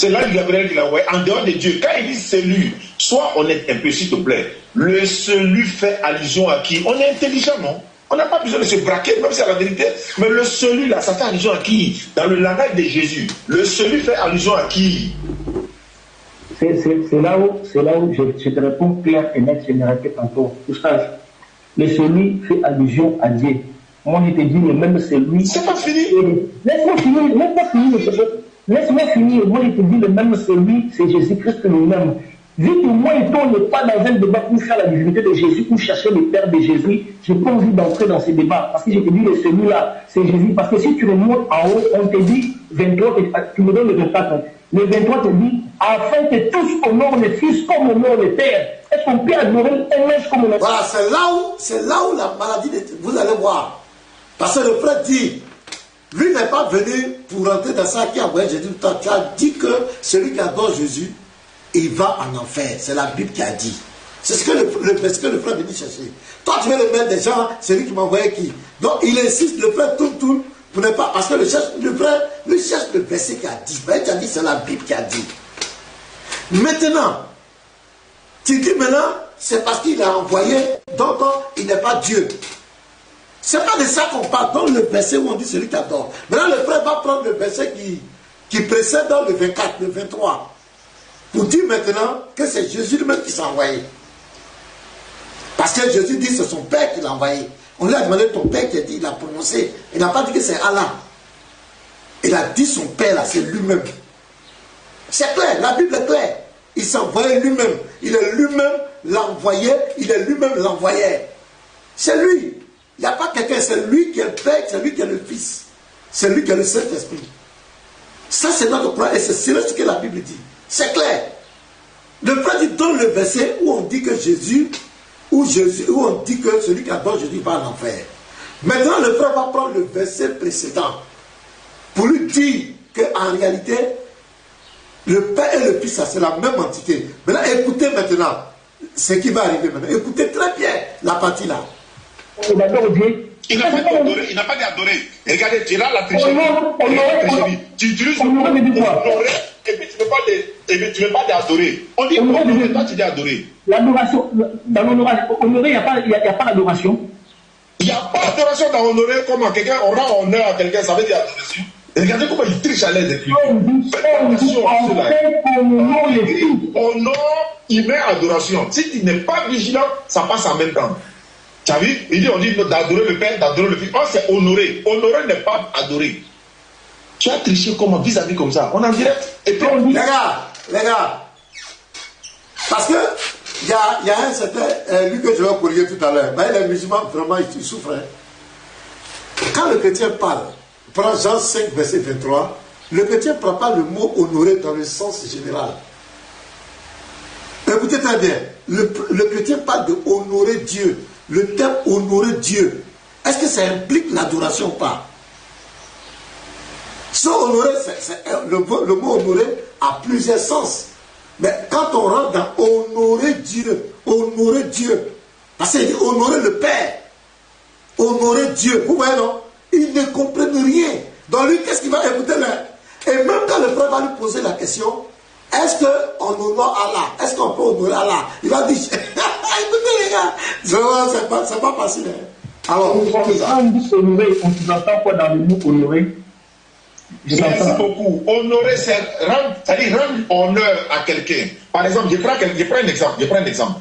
C'est l'ange Gabriel qui l'a envoyé en dehors de Dieu. Quand il dit celui, sois honnête un peu, s'il te plaît. Le celui fait allusion à qui? On est intelligent, non? On n'a pas besoin de se braquer, même si c'est la vérité. Mais le celui là, ça fait allusion à qui? Dans le langage de Jésus, le celui fait allusion à qui? C'est là où je te réponds clair et net, je me répète encore. Oustaz, le celui fait allusion à Dieu. Moi, je te dis le même celui. C'est pas fini. Laisse-moi finir. Laisse-moi finir. Moi, je te dis le même celui, c'est Jésus-Christ lui-même. Vu que moi et toi, on n'est pas dans un débat pour faire la divinité de Jésus, pour chercher le Père de Jésus, j'ai pas envie d'entrer dans ces débats. Parce que je te dis, le celui-là, c'est Jésus. Parce que si tu remontes en haut, on te dit 23, tu me donnes le 24. Le 23 te dit, afin que tous honorent le Fils comme honore le Père. Est-ce qu'on peut adorer un ange comme on a... Voilà, c'est là où la maladie, vous allez voir. Parce que le prêtre dit, lui n'est pas venu pour rentrer dans ça qui a envoyé Jésus. Tu as dit que celui qui adore Jésus, il va en enfer. C'est la Bible qui a dit. C'est ce que le frère venu chercher. Toi, tu veux le mettre des gens, c'est lui qui m'a envoyé qui. Donc, il insiste, le frère tourne, pour ne pas... Parce que le frère, lui cherche le verset qui a dit. Ben, tu as dit, c'est la Bible qui a dit. Maintenant, tu dis maintenant, c'est parce qu'il a envoyé, donc il n'est pas Dieu. C'est pas de ça qu'on parle dans le verset où on dit celui qui adore. Maintenant, le frère va prendre le verset qui précède dans le 24, le 23. Pour dire maintenant que c'est Jésus lui-même qui s'est envoyé. Parce que Jésus dit que c'est son Père qui l'a envoyé. On lui a demandé ton Père qui a dit, il a prononcé. Il n'a pas dit que c'est Allah. Il a dit son Père là, c'est lui-même. C'est clair, la Bible est claire. Il s'est envoyé lui-même. Il est lui-même l'envoyé, il est lui-même l'envoyé. C'est lui. Il n'y a pas quelqu'un, c'est lui qui est le Père, c'est lui qui est le Fils. C'est lui qui est le Saint-Esprit. Ça, c'est notre croix et c'est ce que la Bible dit. C'est clair. Le frère dit dans le verset où on dit que Jésus, où on dit que celui qui adore Jésus va en enfer. Maintenant, le frère va prendre le verset précédent pour lui dire qu'en réalité, le Père et le Fils, c'est la même entité. Maintenant, écoutez maintenant ce qui va arriver maintenant. Écoutez très bien la partie là. On adore Dieu. Il n'a pas d'adoré, il n'a pas d'adoré. Regardez, tu es là la tricherie. Tu utilises le mot honorer, et puis tu ne veux pas d'adorer. On dit honorer, toi tu dis adorer. L'adoration, dans l'honoration, honorer, il n'y a pas d'adoration. Il n'y a pas d'adoration dans honorer, comment quelqu'un, on rend honneur à quelqu'un, ça veut dire adoration. Et regardez comment il triche à l'aide des honore, il met adoration. Si tu n'es pas vigilant, ça passe en même temps. Tu as vu? On dit d'adorer le Père, d'adorer le Fils. Oh, c'est honorer. Honorer n'est pas adorer. Tu as triché comment? Vis-à-vis comme ça. On est en direct. Et puis on dit... Les gars. Parce que il y a un certain... lui que je vais corriger tout à l'heure. Les musulmans, vraiment, ils souffrent. Quand le chrétien parle, prend Jean 5, verset 23, le chrétien ne prend pas le mot honorer dans le sens général. Écoutez très bien. Le chrétien parle de honorer Dieu. Le terme honorer Dieu, est-ce que ça implique l'adoration ou pas? Honorer, le mot honorer a plusieurs sens. Mais quand on rentre dans honorer Dieu, parce qu'il dit honorer le Père, honorer Dieu, vous voyez non? Ils ne comprennent rien. Donc lui, qu'est-ce qu'il va écouter là? Et même quand le frère va lui poser la question, est-ce qu'on honore Allah? Est-ce qu'on peut honorer Allah? Il va dire, écoutez les gars, c'est pas facile. Hein? Alors, quand on dit honorer, on s'entend quoi dans le mot honorer? Merci beaucoup. Honorer, c'est rendre honneur à quelqu'un. Par exemple, je prends un exemple.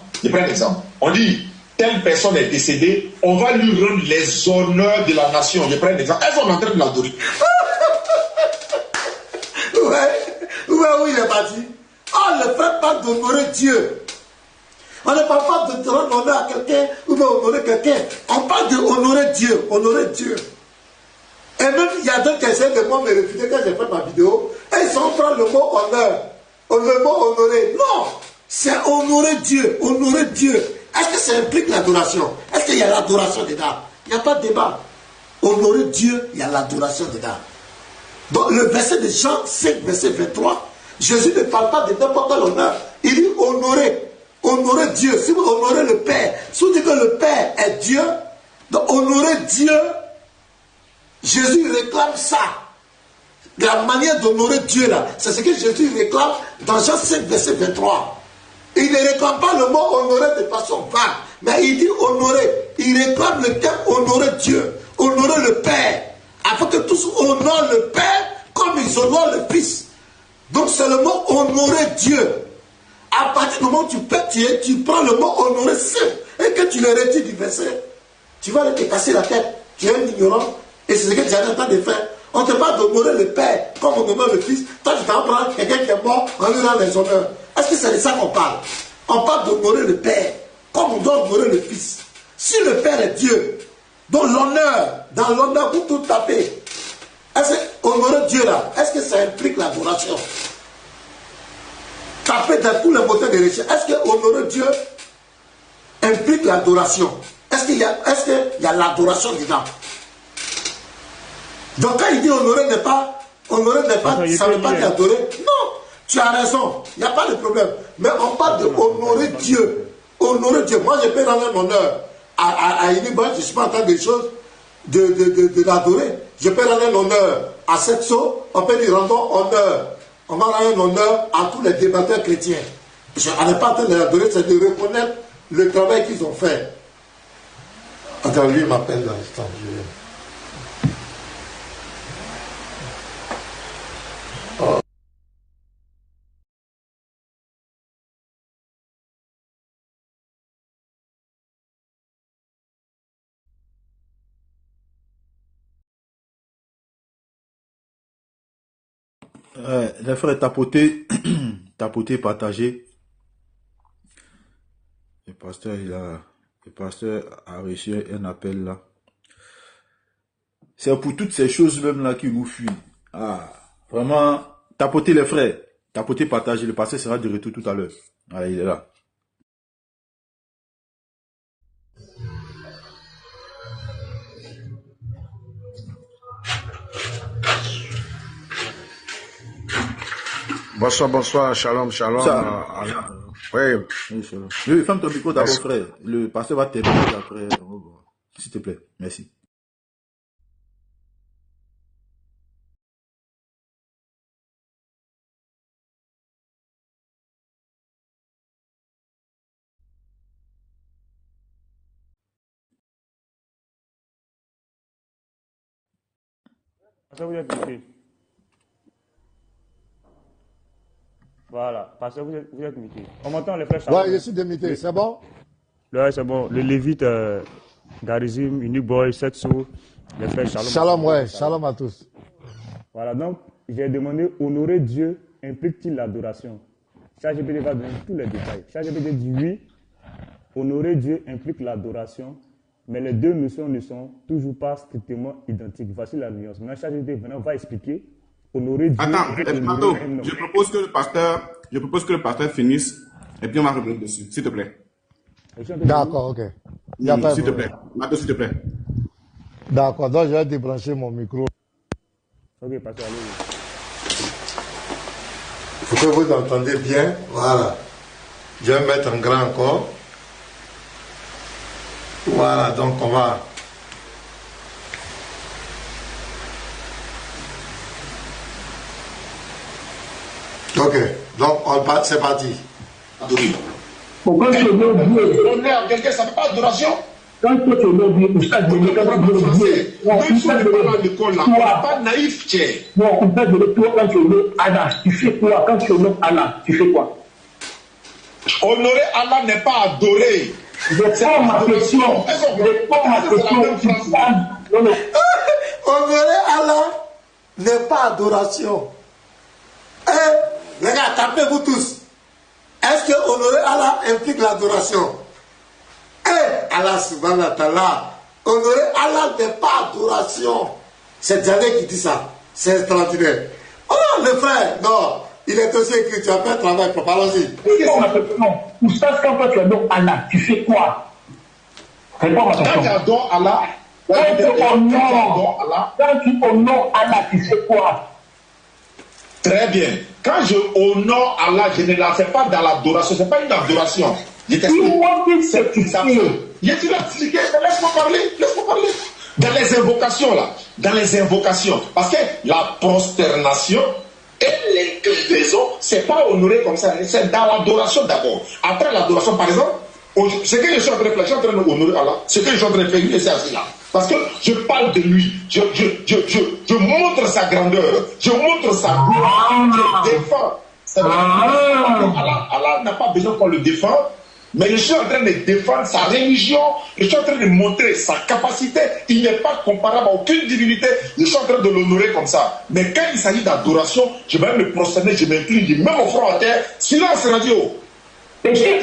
On dit, telle personne est décédée, on va lui rendre les honneurs de la nation. Je prends un exemple. Elles sont en train de l'adorer. Oui, il est parti. Le frère parle d'honorer Dieu. On ne parle pas de rendre honneur à quelqu'un ou d'honorer quelqu'un. On parle d'honorer Dieu. Honorer Dieu. Et même, il y a d'autres qui essaient de moi me réfuter quand j'ai fait ma vidéo. Et ils sont prendre le mot honneur. Le mot honorer. Non. C'est honorer Dieu. Honorer Dieu. Est-ce que ça implique l'adoration? Est-ce qu'il y a l'adoration dedans? Il n'y a pas de débat. Honorer Dieu, il y a l'adoration dedans. Donc le verset de Jean 5, verset 23, Jésus ne parle pas de n'importe quel honneur. Il dit honorer. Honorer Dieu. Si vous honorez le Père, si vous dites que le Père est Dieu, donc honorer Dieu, Jésus réclame ça. La manière d'honorer Dieu là, c'est ce que Jésus réclame dans Jean 5, verset 23. Il ne réclame pas le mot honorer de façon vague, mais il dit honorer. Il réclame le terme honorer Dieu, honorer le Père, afin que tous honorent le Père comme ils honorent le Fils. Donc c'est le mot honorer Dieu. À partir du moment où tu prends le mot honorer seul et que tu le retires du verset, tu vas te casser la tête. Tu es un ignorant et c'est ce que tu es en train de faire. On te parle d'honorer le Père comme on honore le Fils. Toi, tu t'en prends quelqu'un qui est mort, on lui rend les honneurs. Est-ce que c'est de ça qu'on parle? On parle d'honorer le Père comme on doit honorer le Fils. Si le Père est Dieu, donc l'honneur, dans l'honneur pour tout taper, est-ce que honorer Dieu là, est-ce que ça implique l'adoration? Taper dans tous les moteurs de recherche, est-ce que honorer Dieu implique l'adoration? Est-ce qu'il y a l'adoration dedans? Donc quand il dit honorer n'est pas, ça ne veut pas dire adorer. Non, tu as raison, il n'y a pas de problème. Mais on parle de honorer Dieu. Honorer Dieu. Moi, je peux rendre un honneur à Iniba, je ne suis pas en train de choses de l'adorer. Je peux rendre un honneur à Setso, on peut lui rendre honneur. On va rendre un honneur à tous les débatteurs chrétiens. On n'est pas en train de l'adorer, c'est de reconnaître le travail qu'ils ont fait. Attends, lui, il m'appelle dans l'instant. Les frères, tapoter, tapoter, partager. Le pasteur a reçu un appel là. C'est pour toutes ces choses même là qui nous fuient. Ah, vraiment, tapoter les frères, tapoter, partager. Le pasteur sera de retour tout à l'heure. Ah, il est là. Bonsoir, bonsoir, shalom, shalom. Oui. Oui, ferme ton micro d'abord, frère. Le pasteur va terminer après. S'il te plaît, merci. Vous êtes muté. Voilà, parce que vous êtes muté. On m'entend les frères. Ouais, je suis démuté, c'est bon? Ouais, c'est bon. Le Lévite, Garizim, Unique Boy, Setsu, les frères Shalom. Shalom, ouais, shalom à tous. Voilà, donc j'ai demandé honorer Dieu implique-t-il l'adoration? ChatGPT va donner tous les détails. ChatGPT dit oui, honorer Dieu implique l'adoration, mais les deux notions ne sont toujours pas strictement identiques. Voici la nuance. Maintenant, ChatGPT va expliquer. Honorer Dieu. Attends, je propose que le pasteur finisse et puis on va revenir dessus, s'il te plaît. D'accord, ok. S'il te plaît. Mato, s'il te plaît. D'accord, donc je vais débrancher mon micro. Ok, pasteur, allez. Il faut que vous entendez bien. Voilà. Je vais mettre en grand encore. Voilà, donc on va. Ok, donc c'est parti. Pourquoi tu veux Dieu? Honneur, quelqu'un, ça ne fait pas adoration. Quand tu veux Dieu, ou ça, Dieu, quand tu veux Dieu, même si on n'est pas à l'école là, on n'est pas naïf, tiens. Non, on peut dire toi quand tu veux Allah, tu fais quoi? Quand tu veux Allah, tu fais quoi? Honorer Allah n'est pas adorer. Réponds ma question. Réponds ma question. Non, non. Honorer Allah n'est pas adoration. Les gars, tapez-vous tous. Est-ce que honorer Allah implique l'adoration? Allah subhanahu wa ta'ala. Honorer Allah n'est pas adoration. C'est Djadé qui dit ça. C'est extraordinaire. Oh, le frère, non. Il est aussi écrit, tu as fait un travail, parlons-y. Non, oustaz, quand toi tu adores Allah, tu fais quoi? Réponds ma question. Quand tu adores Allah, quand tu honores Allah, tu fais quoi? Très bien. Quand je honore Allah, je ne la fais pas dans l'adoration. Ce n'est pas une adoration. Je t'explique. C'est ce que tu fais. Je t'ai expliqué. Laisse-moi parler. Dans les invocations, là, dans les invocations, parce que la prosternation et l'inclinaison, c'est pas honoré comme ça, c'est dans l'adoration d'abord. Après l'adoration, par exemple, ce que je suis en train de faire, je suis en train d'honorer Allah, ce que je suis en train de faire, lui, c'est assis là. Parce que je parle de lui, je montre sa grandeur, je montre sa gloire, je défends. Allah n'a pas besoin qu'on le défende, mais je suis en train de défendre sa religion, je suis en train de montrer sa capacité, il n'est pas comparable à aucune divinité, je suis en train de l'honorer comme ça. Mais quand il s'agit d'adoration, je vais même me prosterner, je m'incline, je mets mon front à terre, silence radio. Peux-tu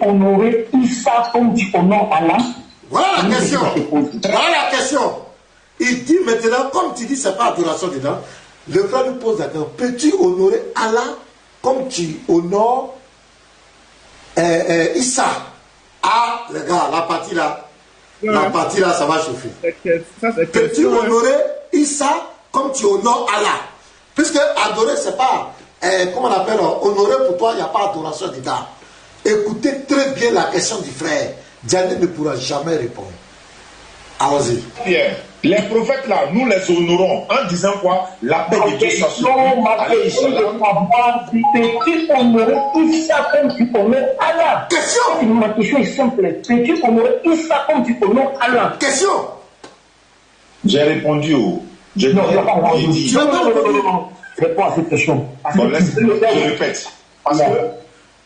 honorer Issa comme tu honores Allah? Voilà la question. Voilà la question. Il dit maintenant, comme tu dis, c'est pas adoration dedans, le frère lui pose la question, peux-tu honorer Allah comme tu honores Issa? Ah, les gars, la partie là, ça va chauffer. Peux-tu honorer Issa comme tu honores Allah? Puisque adorer, c'est pas, comment on appelle, honorer pour toi, il n'y a pas adoration dedans. Écoutez très bien la question du frère. Diane ne pourra jamais répondre. Allons-y. Pierre, les prophètes là, nous les honorons en disant quoi? La paix de Dieu soit sur nous. Peux-tu honorer Issa comme tu honores Allah? Question. Ma question est simple. Peux-tu honorer Issa comme tu honores Allah? Question. J'ai répondu au... Non. Réponds à cette question. Bon, je répète. Parce que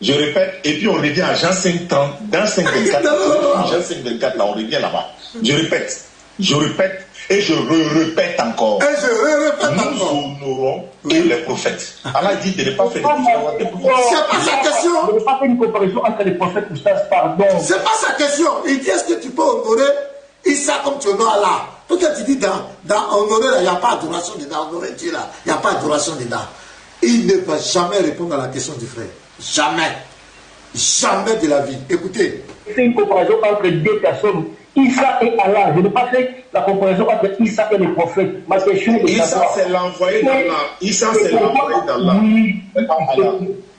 je répète, et puis on revient à Jean 5:30, dans 5:24. Jean 5:24, là, on revient là-bas. Je répète, et je répète encore. Nous honorons tous les prophètes. Allah dit de ne pas faire de différence entre les prophètes. C'est pas sa question. Je ne veux pas faire une comparaison entre les prophètes, oustaz, pardon. C'est pas sa question. Il dit, est-ce que tu peux honorer Issa comme tu honores Allah? Tout tu dis dans honorer, il n'y a pas d'adoration dedans. Honorer Dieu là, il n'y a pas d'adoration dedans. Il ne va jamais répondre à la question du frère. Jamais. Jamais de la vie. Écoutez. C'est une comparaison entre deux personnes. Issa et Allah. Je n'ai pas fait la comparaison entre Issa et les prophètes. Ma question est Issa, c'est l'envoyé d'Allah. Issa, c'est l'envoyé d'Allah. Oui.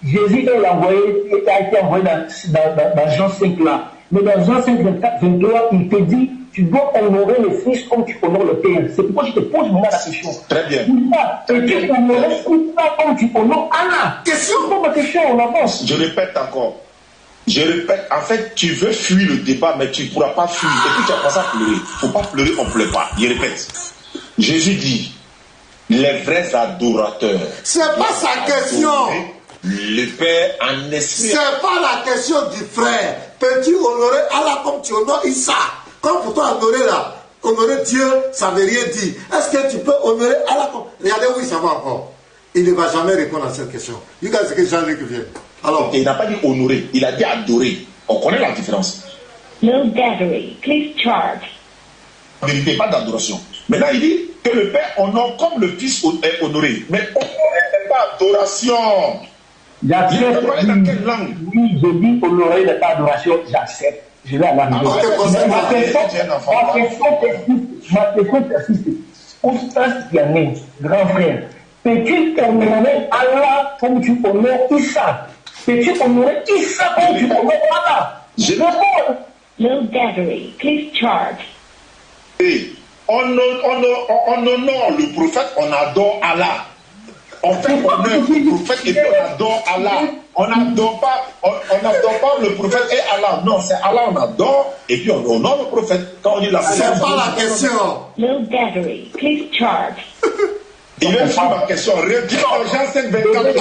Jésus est l'envoyé, a été envoyé dans Jean 5 là. Mais dans Jean 5, 23, il te dit, tu dois honorer le Fils comme tu honores le Père. C'est pourquoi je te pose maintenant la question. Très bien. Et tu honorer Issa comme tu honores Allah. Question. C'est ma question, on avance. Je répète encore. En fait, tu veux fuir le débat, mais tu ne pourras pas fuir. Et puis tu as commencé à pleurer. Il ne faut pas pleurer, on ne pleure pas. Je répète. Jésus dit, les vrais adorateurs. C'est pas sa question. Le Père en esprit. C'est pas la question du frère. Peux-tu honorer Allah comme tu honores Issa? Comme pour toi honorer là, honorer Dieu, ça ne veut rien dire. Est-ce que tu peux honorer Allah comme... Regardez où ça va encore. Il ne va jamais répondre à cette question. Regarde ce que Jean-Luc vient. Alors, il n'a pas dit honorer, il a dit adorer. On connaît la différence. No battery, please charge. En vérité, pas d'adoration. Maintenant, il dit que le Père honore comme le Fils est honoré. Mais honorer, n'est pas adoration. J'accepte. Dans quelle langue? Oui, je dis honorer n'est pas adoration, j'accepte. Je vais à la maison. Ma question persiste. Oustaz Diané, grand frère, peux-tu honorer Allah comme tu honores Issa? Peux-tu honorer Issa comme tu honores Allah? Je réponds. No battery, please charge. Et on honore le prophète, on adore Allah. On fait honneur au prophète et puis on adore Allah. On n'adore pas le prophète et Allah. Non, c'est Allah, on adore et puis on honore le prophète. Quand on dit la c'est pas la question. No battery, please charge. Il est sur ma question. Reviens dans Jean 5, 24 là.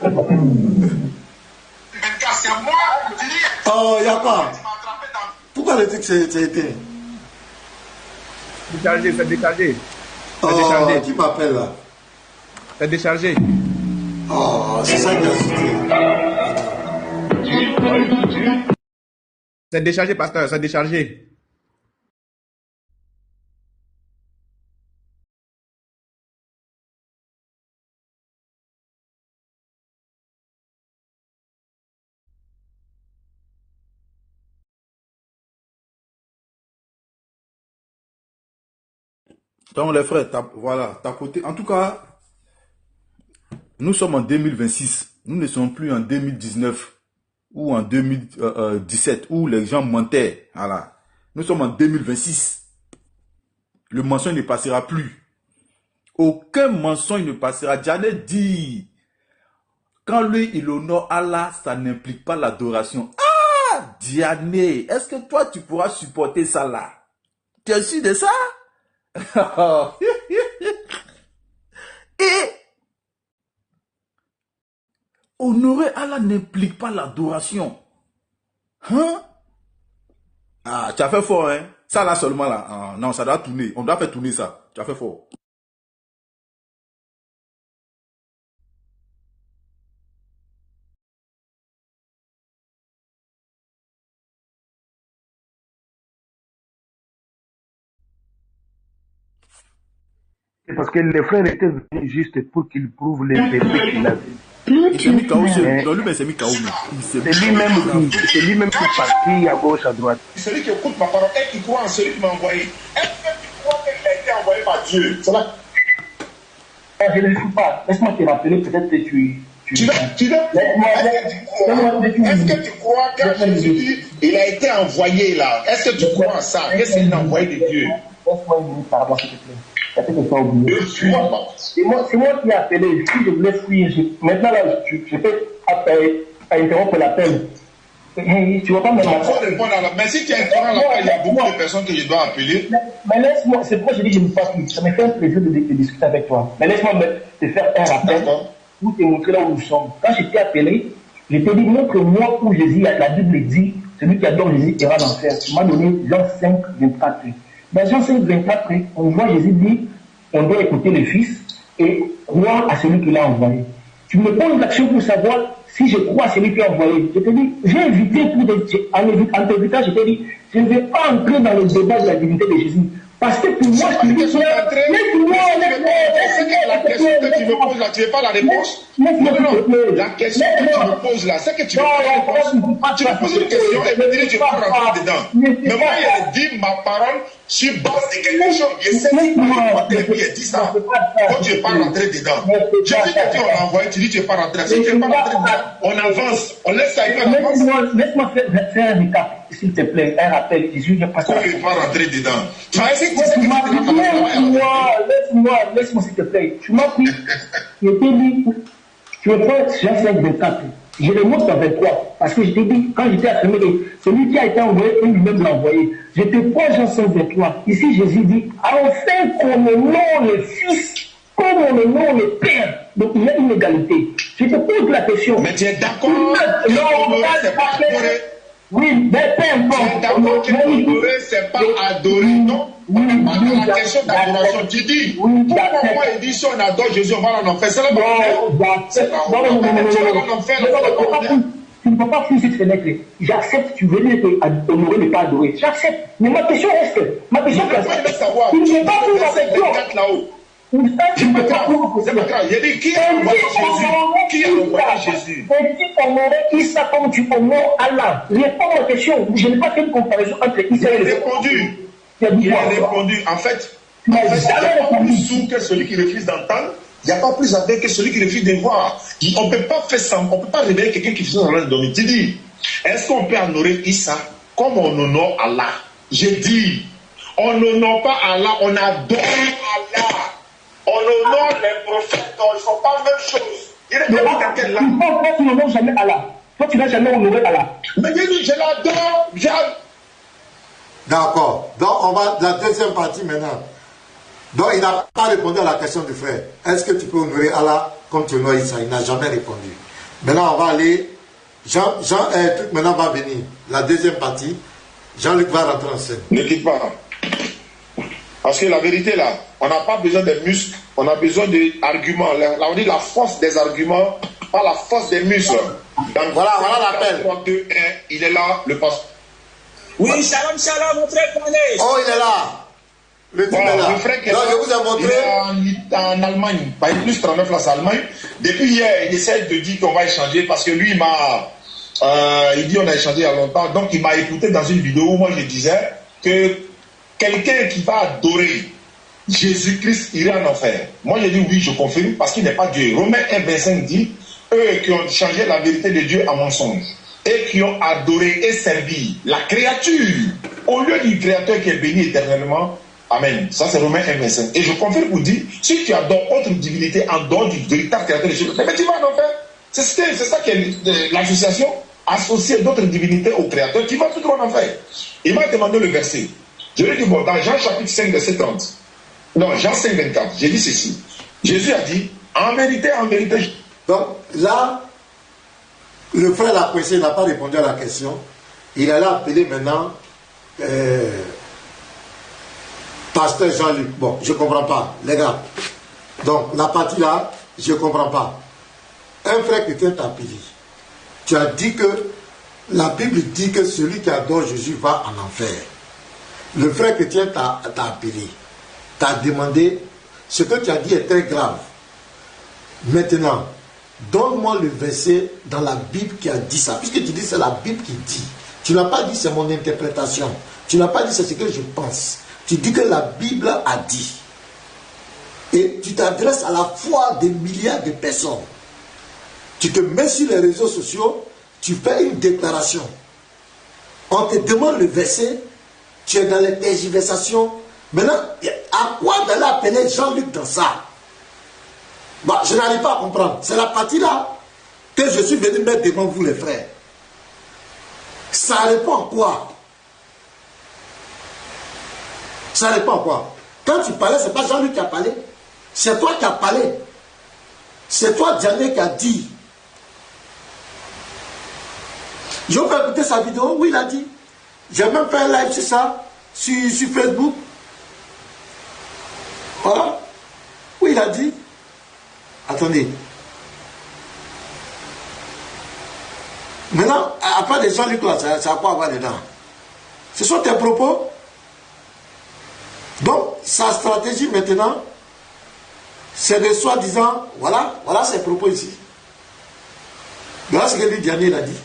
24, c'est moi qui dis. Oh, il n'y a pas. Pourquoi le truc c'est été déchargé, c'est déchargé. Oh, qui m'appelle là? C'est déchargé. Oh, c'est ça qui a sauté. C'est déchargé, pasteur, c'est déchargé. Donc les frères, voilà, côté. En tout cas, nous sommes en 2026. Nous ne sommes plus en 2019. ou en 2017 où les gens mentaient. Voilà. Nous sommes en 2026. Le mensonge ne passera plus. Aucun mensonge ne passera. Janet dit, quand lui il honore Allah, ça n'implique pas l'adoration. Ah, Diané, est-ce que toi tu pourras supporter ça là? Tu es sûr de ça? Et honorer Allah n'implique pas l'adoration. Hein? Ah, tu as fait fort, hein? Ça là seulement là. Ah, non, ça doit tourner. On doit faire tourner ça. Tu as fait fort. Parce que les frères étaient venus juste pour qu'ils prouvent les péchés qu'il avait. Il s'est mis KO. Dans lui, mais il s'est mis KO. C'est lui-même qui est parti à gauche, à droite. Celui qui écoute ma parole et qui croit en celui qui m'a envoyé. Est-ce que tu crois qu'il a été envoyé par Dieu? C'est là. Je ne le suis pas. Laisse-moi te rappeler, peut-être que tu... Est-ce que tu crois quand Jésus dit il a été envoyé là? Est-ce que tu crois en ça? Qu'est-ce qu'il a envoyé de Dieu? Laisse-moi une minute, pardon, s'il te plaît. C'est moi qui ai appelé. Si je voulais fuir, maintenant là, je peux interrompre l'appel. Tu vas pas me répondre. Mais si tu interromps l'appel, il y a beaucoup de personnes que je dois appeler. Mais laisse-moi, c'est pourquoi je dis que je ne passe plus. Ça me fait un plaisir de discuter avec toi. Mais laisse-moi te faire un rappel pour te montrer là où nous sommes. Quand je t'ai appelé, je t'ai dit, montre-moi où Jésus, la Bible dit, celui qui adore Jésus ira en enfer. Tu m'as donné Jean 5, 24. Dans Jean 5, 24, on voit Jésus dire, on doit écouter le Fils et croire à celui qui l'a envoyé. Tu me poses l'action pour savoir si je crois à celui qui l'a envoyé. Je te dis, j'ai invité en t'invitant, je te dis, je ne vais pas entrer dans le débat de la divinité de Jésus. Parce que pour moi, la question que tu me poses là, tu n'as pas la réponse? Non, la question que tu me poses là, c'est que tu veux pas la réponse. Tu me poses une question et me dis, je peux rentrer dedans. Mais moi, il a dit ma parole sur base de quelque chose. Je sais que tu as dit ça. Quand tu n'es pas rentré dedans. Je dis que tu as envoyé, tu dis que tu n'es pas rentré. Si tu n'es pas rentré dedans, on avance. On laisse ça y aller. Laisse-moi faire un récap, s'il te plaît. Un rappel. Jésus, je passe. Tu n'es pas rentré dedans. Tu as essayé de laisse-moi s'il te plaît. Tu m'as pris, je t'ai dit, tu me prends Jean 5, 24. Je le montre dans 23. Parce que je t'ai dit, quand j'étais affirmé, celui qui a été envoyé, lui-même l'a envoyé. Je te prends Jean 5, 23. Ici, Jésus dit, enfin qu'on honore le Fils, comme on honore le Père. Donc il y a une égalité. Je te pose la question. Mais tu es d'accord que honorer, c'est pas adorer? Oui, mais peu importe. D'accord que honorer, c'est pas adorer, non? On n'est pas dans la question d'adoration. Tu dis, pourquoi il dit si on adore Jésus, on va en enfer? C'est là tu ne peux pas fuir cette fenêtre. J'accepte, tu veux dire que honorer n'est pas adorer. J'accepte. Mais ma question reste. Ma question reste. Tu ne peux pas fuir la question. C'est pas grave. Il dit qui a envoyé Jésus? Qui a envoyé Jésus? Tu honorer Issa comme tu honores Allah. Réponds à ma question. Je n'ai pas fait une comparaison entre Issa et les autres. Il a répondu. En fait, il n'y a pas plus sourd que celui qui refuse d'entendre. Il n'y a pas plus aveugle que celui qui refuse de voir. On ne peut pas faire ça. On ne peut pas révéler quelqu'un qui fait rien de dormir. Tu dis, est-ce qu'on peut honorer Issa comme on honore Allah? J'ai dit, on n'honore pas Allah, on adore Allah. On honore les prophètes, ils ne font pas la même chose. Il est pas dans quel là? Toi, tu n'honores jamais Allah. Toi, tu n'as jamais honoré Allah. Mais je l'adore. D'accord. Donc, on va la deuxième partie maintenant. Donc, il n'a pas répondu à la question du frère. Est-ce que tu peux honorer Allah comme tu honores Issa? Il n'a jamais répondu. Maintenant, on va aller. Truc maintenant va venir. La deuxième partie. Jean-Luc va rentrer en scène. Ne quitte pas. Parce que la vérité là, on n'a pas besoin de muscles, on a besoin d'arguments. Là, on dit la force des arguments, pas la force des muscles. Donc voilà l'appel. 3, 2, 1, il est là, le pasteur. Oui, shalom, mon frère Pané. Oh, il est là. Le type est là. Le frère qui est là, là, je vous ai montré. Il est en Allemagne, pas plus 39 là, c'est Allemagne. Depuis hier, il essaie de dire qu'on va échanger parce que lui, il dit on a échangé il y a longtemps. Donc il m'a écouté dans une vidéo où moi je disais que quelqu'un qui va adorer Jésus-Christ irait en enfer. Moi j'ai dit oui, je confirme parce qu'il n'est pas Dieu. Romains 1, 25 dit, eux qui ont changé la vérité de Dieu en mensonge. et qui ont adoré et servi la créature au lieu du créateur qui est béni éternellement. Amen. Ça c'est Romains 1, 25. Et je confirme pour dire, si tu adores autre divinité en dehors du véritable créateur des choses, mais tu vas en enfer. C'est ça qui est l'association associée d'autres divinités au créateur qui va tout droit en enfer. Il m'a demandé le verset. Je lui ai dit, bon, dans Jean chapitre 5, verset 30. Non, Jean 5, 24. J'ai dit ceci. Jésus a dit, en vérité, Donc là, le frère Lapressé n'a pas répondu à la question. Il allait appeler maintenant Pasteur Jean-Luc. Bon, je ne comprends pas, les gars. Donc, la partie là, je ne comprends pas. Un frère chrétien t'a appelé. Tu as dit que la Bible dit que celui qui adore Jésus va en enfer. Le frère chrétien t'a appelé. T'a demandé, ce que tu as dit est très grave. Maintenant, donne-moi le verset dans la Bible qui a dit ça. Puisque tu dis c'est la Bible qui dit. Tu n'as pas dit c'est mon interprétation. Tu n'as pas dit c'est ce que je pense. Tu dis que la Bible a dit. Et tu t'adresses à la foi des milliards de personnes. Tu te mets sur les réseaux sociaux, tu fais une déclaration. On te demande le verset, tu es dans les tergiversations. Maintenant, à quoi d'aller appeler Jean-Luc dans ça? Bah, je n'arrive pas à comprendre. C'est la partie là que je suis venu mettre devant vous les frères. Ça répond à quoi? Ça répond à quoi? Quand tu parlais, ce n'est pas Jean-Luc qui a parlé. C'est toi qui as parlé. C'est toi, Diané, qui a dit. Je peux écouter sa vidéo où il a dit. J'ai même fait un live sur ça, sur Facebook. Voilà. Où il a dit. Attendez. Maintenant, après des Jean-Luc là, ça a quoi avoir dedans? Ce sont tes propos. Donc, sa stratégie maintenant, c'est de soi-disant, voilà ses propos ici. Voilà ce que lui, Diané, il a dit.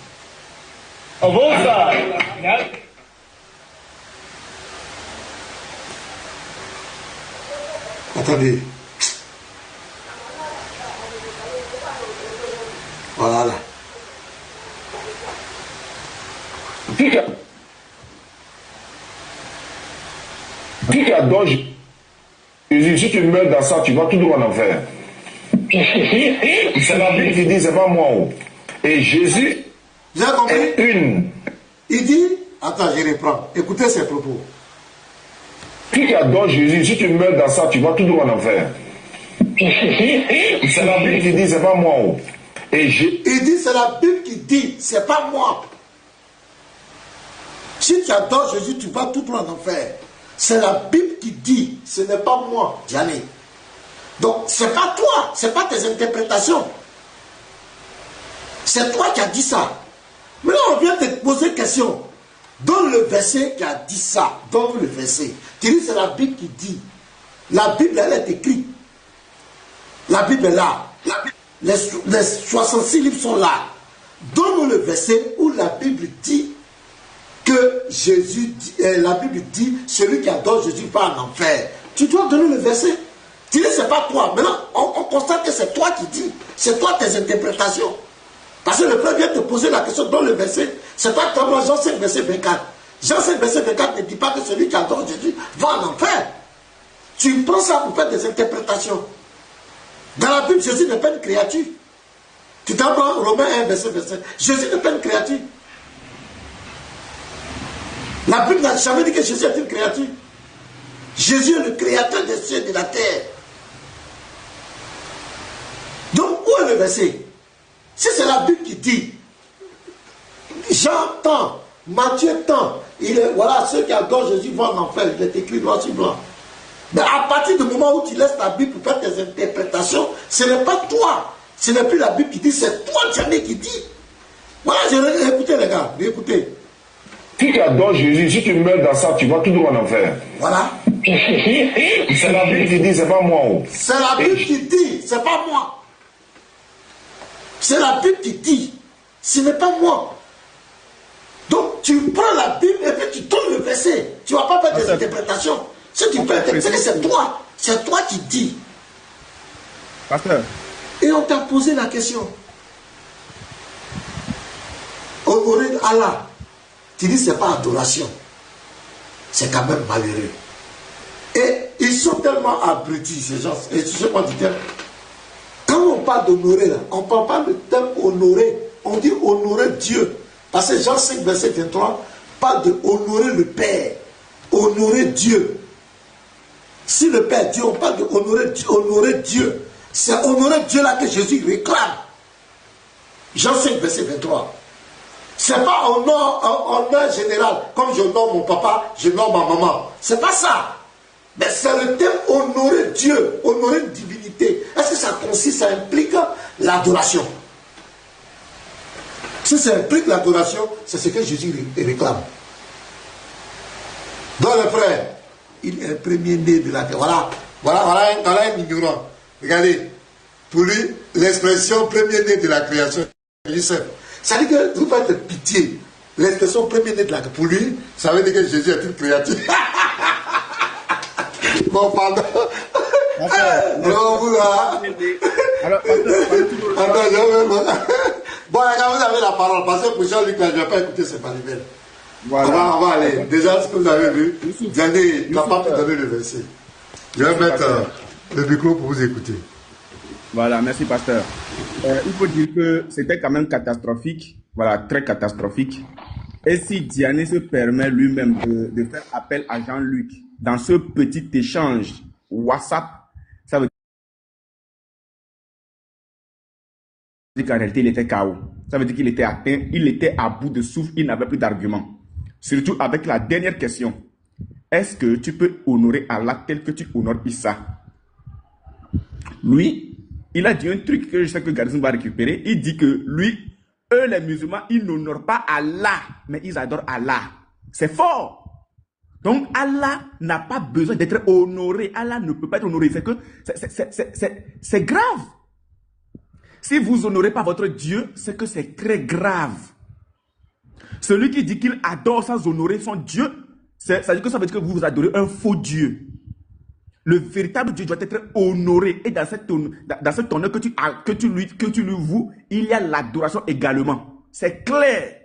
Attendez. Voilà. Qui adore Jésus, si tu meurs dans ça, tu vas tout droit en enfer. C'est la Bible qui dit, c'est pas moi. Et Jésus est une. Il dit, attends, je reprends. Écoutez ses propos. Qui adore Jésus, si tu meurs dans ça, tu vas tout droit en enfer. C'est la Bible qui dit, c'est pas moi. Et il dit, c'est la Bible qui dit, c'est pas moi. Si tu adores Jésus, tu vas tout droit en enfer. C'est la Bible qui dit, ce n'est pas moi, Diané. Donc, ce n'est pas toi, ce n'est pas tes interprétations. C'est toi qui as dit ça. Maintenant, on vient te poser une question. Donne le verset qui a dit ça. Donne le verset. Tu dis, c'est la Bible qui dit. La Bible, elle est écrite. La Bible est là. Les 66 livres sont là. Donne-nous le verset où la Bible dit que Jésus, la Bible dit, celui qui adore Jésus va en enfer. Tu dois donner le verset. Tu dis, c'est pas toi. Maintenant, on constate que c'est toi qui dis. C'est toi tes interprétations. Parce que le frère vient te poser la question, donne le verset. C'est pas comme Jean 5, verset 24. Jean 5, verset 24 ne dit pas que celui qui adore Jésus va en enfer. Tu prends ça pour faire des interprétations. Dans la Bible, Jésus n'est pas une créature. Tu t'en prends Romains 1, verset 27. Jésus n'est pas une créature. La Bible n'a jamais dit que Jésus est une créature. Jésus est le créateur des cieux et de la terre. Donc, où est le verset? Si c'est la Bible qui dit, Jean tant, Matthieu tant, voilà, ceux qui adorent Jésus vont en enfer, il est écrit noir sur blanc. Mais à partir du moment où tu laisses la Bible pour faire tes interprétations, ce n'est pas toi. Ce n'est plus la Bible qui dit, c'est toi, Diané, qui dit. Voilà, écoutez les gars, écoutez. Qui adore Jésus, si tu meurs dans ça, tu vas tout droit en enfer. Voilà. C'est la Bible qui dit, c'est pas moi. C'est la Bible qui dit, c'est pas moi. C'est la Bible qui dit, ce n'est pas moi. Donc tu prends la Bible et puis tu donnes le verset. Tu ne vas pas faire des interprétations. Si tu fais des interprétations, c'est toi qui dis. Et on t'a posé la question. honorer Allah, tu dis c'est pas adoration. C'est quand même malheureux. Et ils sont tellement abrutis, ces gens. Et tu sais quoi, quand on parle d'honorer, on ne parle pas de terme honorer. On dit honorer Dieu. Parce que Jean 5, verset 23, parle de honorer le Père. Honorer Dieu. Si le Père Dieu, on parle de honorer Dieu. C'est honorer Dieu là que Jésus réclame. Jean 5, verset 23. Ce n'est pas honneur général. Comme je honore mon papa, je honore ma maman. C'est pas ça. Mais c'est le terme honorer Dieu, honorer une divinité. Est-ce que ça consiste, ça implique l'adoration? Si ça implique l'adoration, c'est ce que Jésus réclame. Dans le frère, il est le premier-né de la terre. Voilà un ignorant. Regardez, pour lui, l'expression premier-né de la création, ça veut dire que vous faites pitié. L'expression premier-né de la création, pour lui, ça veut dire que Jésus est une créature. Bon, pardon. Non, vous là. Alors, bon, quand vous avez la parole, parce que pour Jean-Luc, je ne vais pas écouter ces manuels. Voilà. On va aller. Déjà, ce que vous avez vu, vous allez capable de donner le verset. Je vais mettre le micro pour vous écouter. Voilà, merci, pasteur. Il faut dire que c'était quand même catastrophique. Voilà, très catastrophique. Et si Diané se permet lui-même de faire appel à Jean-Luc dans ce petit échange WhatsApp, ça veut dire qu'en réalité, il était KO. Ça veut dire qu'il était atteint, il était à bout de souffle, il n'avait plus d'arguments. Surtout avec la dernière question. Est-ce que tu peux honorer Allah tel que tu honores Issa? Lui, il a dit un truc que je sais que Garrison va récupérer. Il dit que lui, eux les musulmans, ils n'honorent pas Allah, mais ils adorent Allah. C'est fort. Donc Allah n'a pas besoin d'être honoré. Allah ne peut pas être honoré. C'est que c'est grave. Si vous n'honorez pas votre Dieu, c'est que c'est très grave. Celui qui dit qu'il adore sans honorer son Dieu, ça veut dire que vous adorez un faux Dieu. Le véritable Dieu doit être honoré. Et dans cet honneur que tu lui voues, il y a l'adoration également. C'est clair.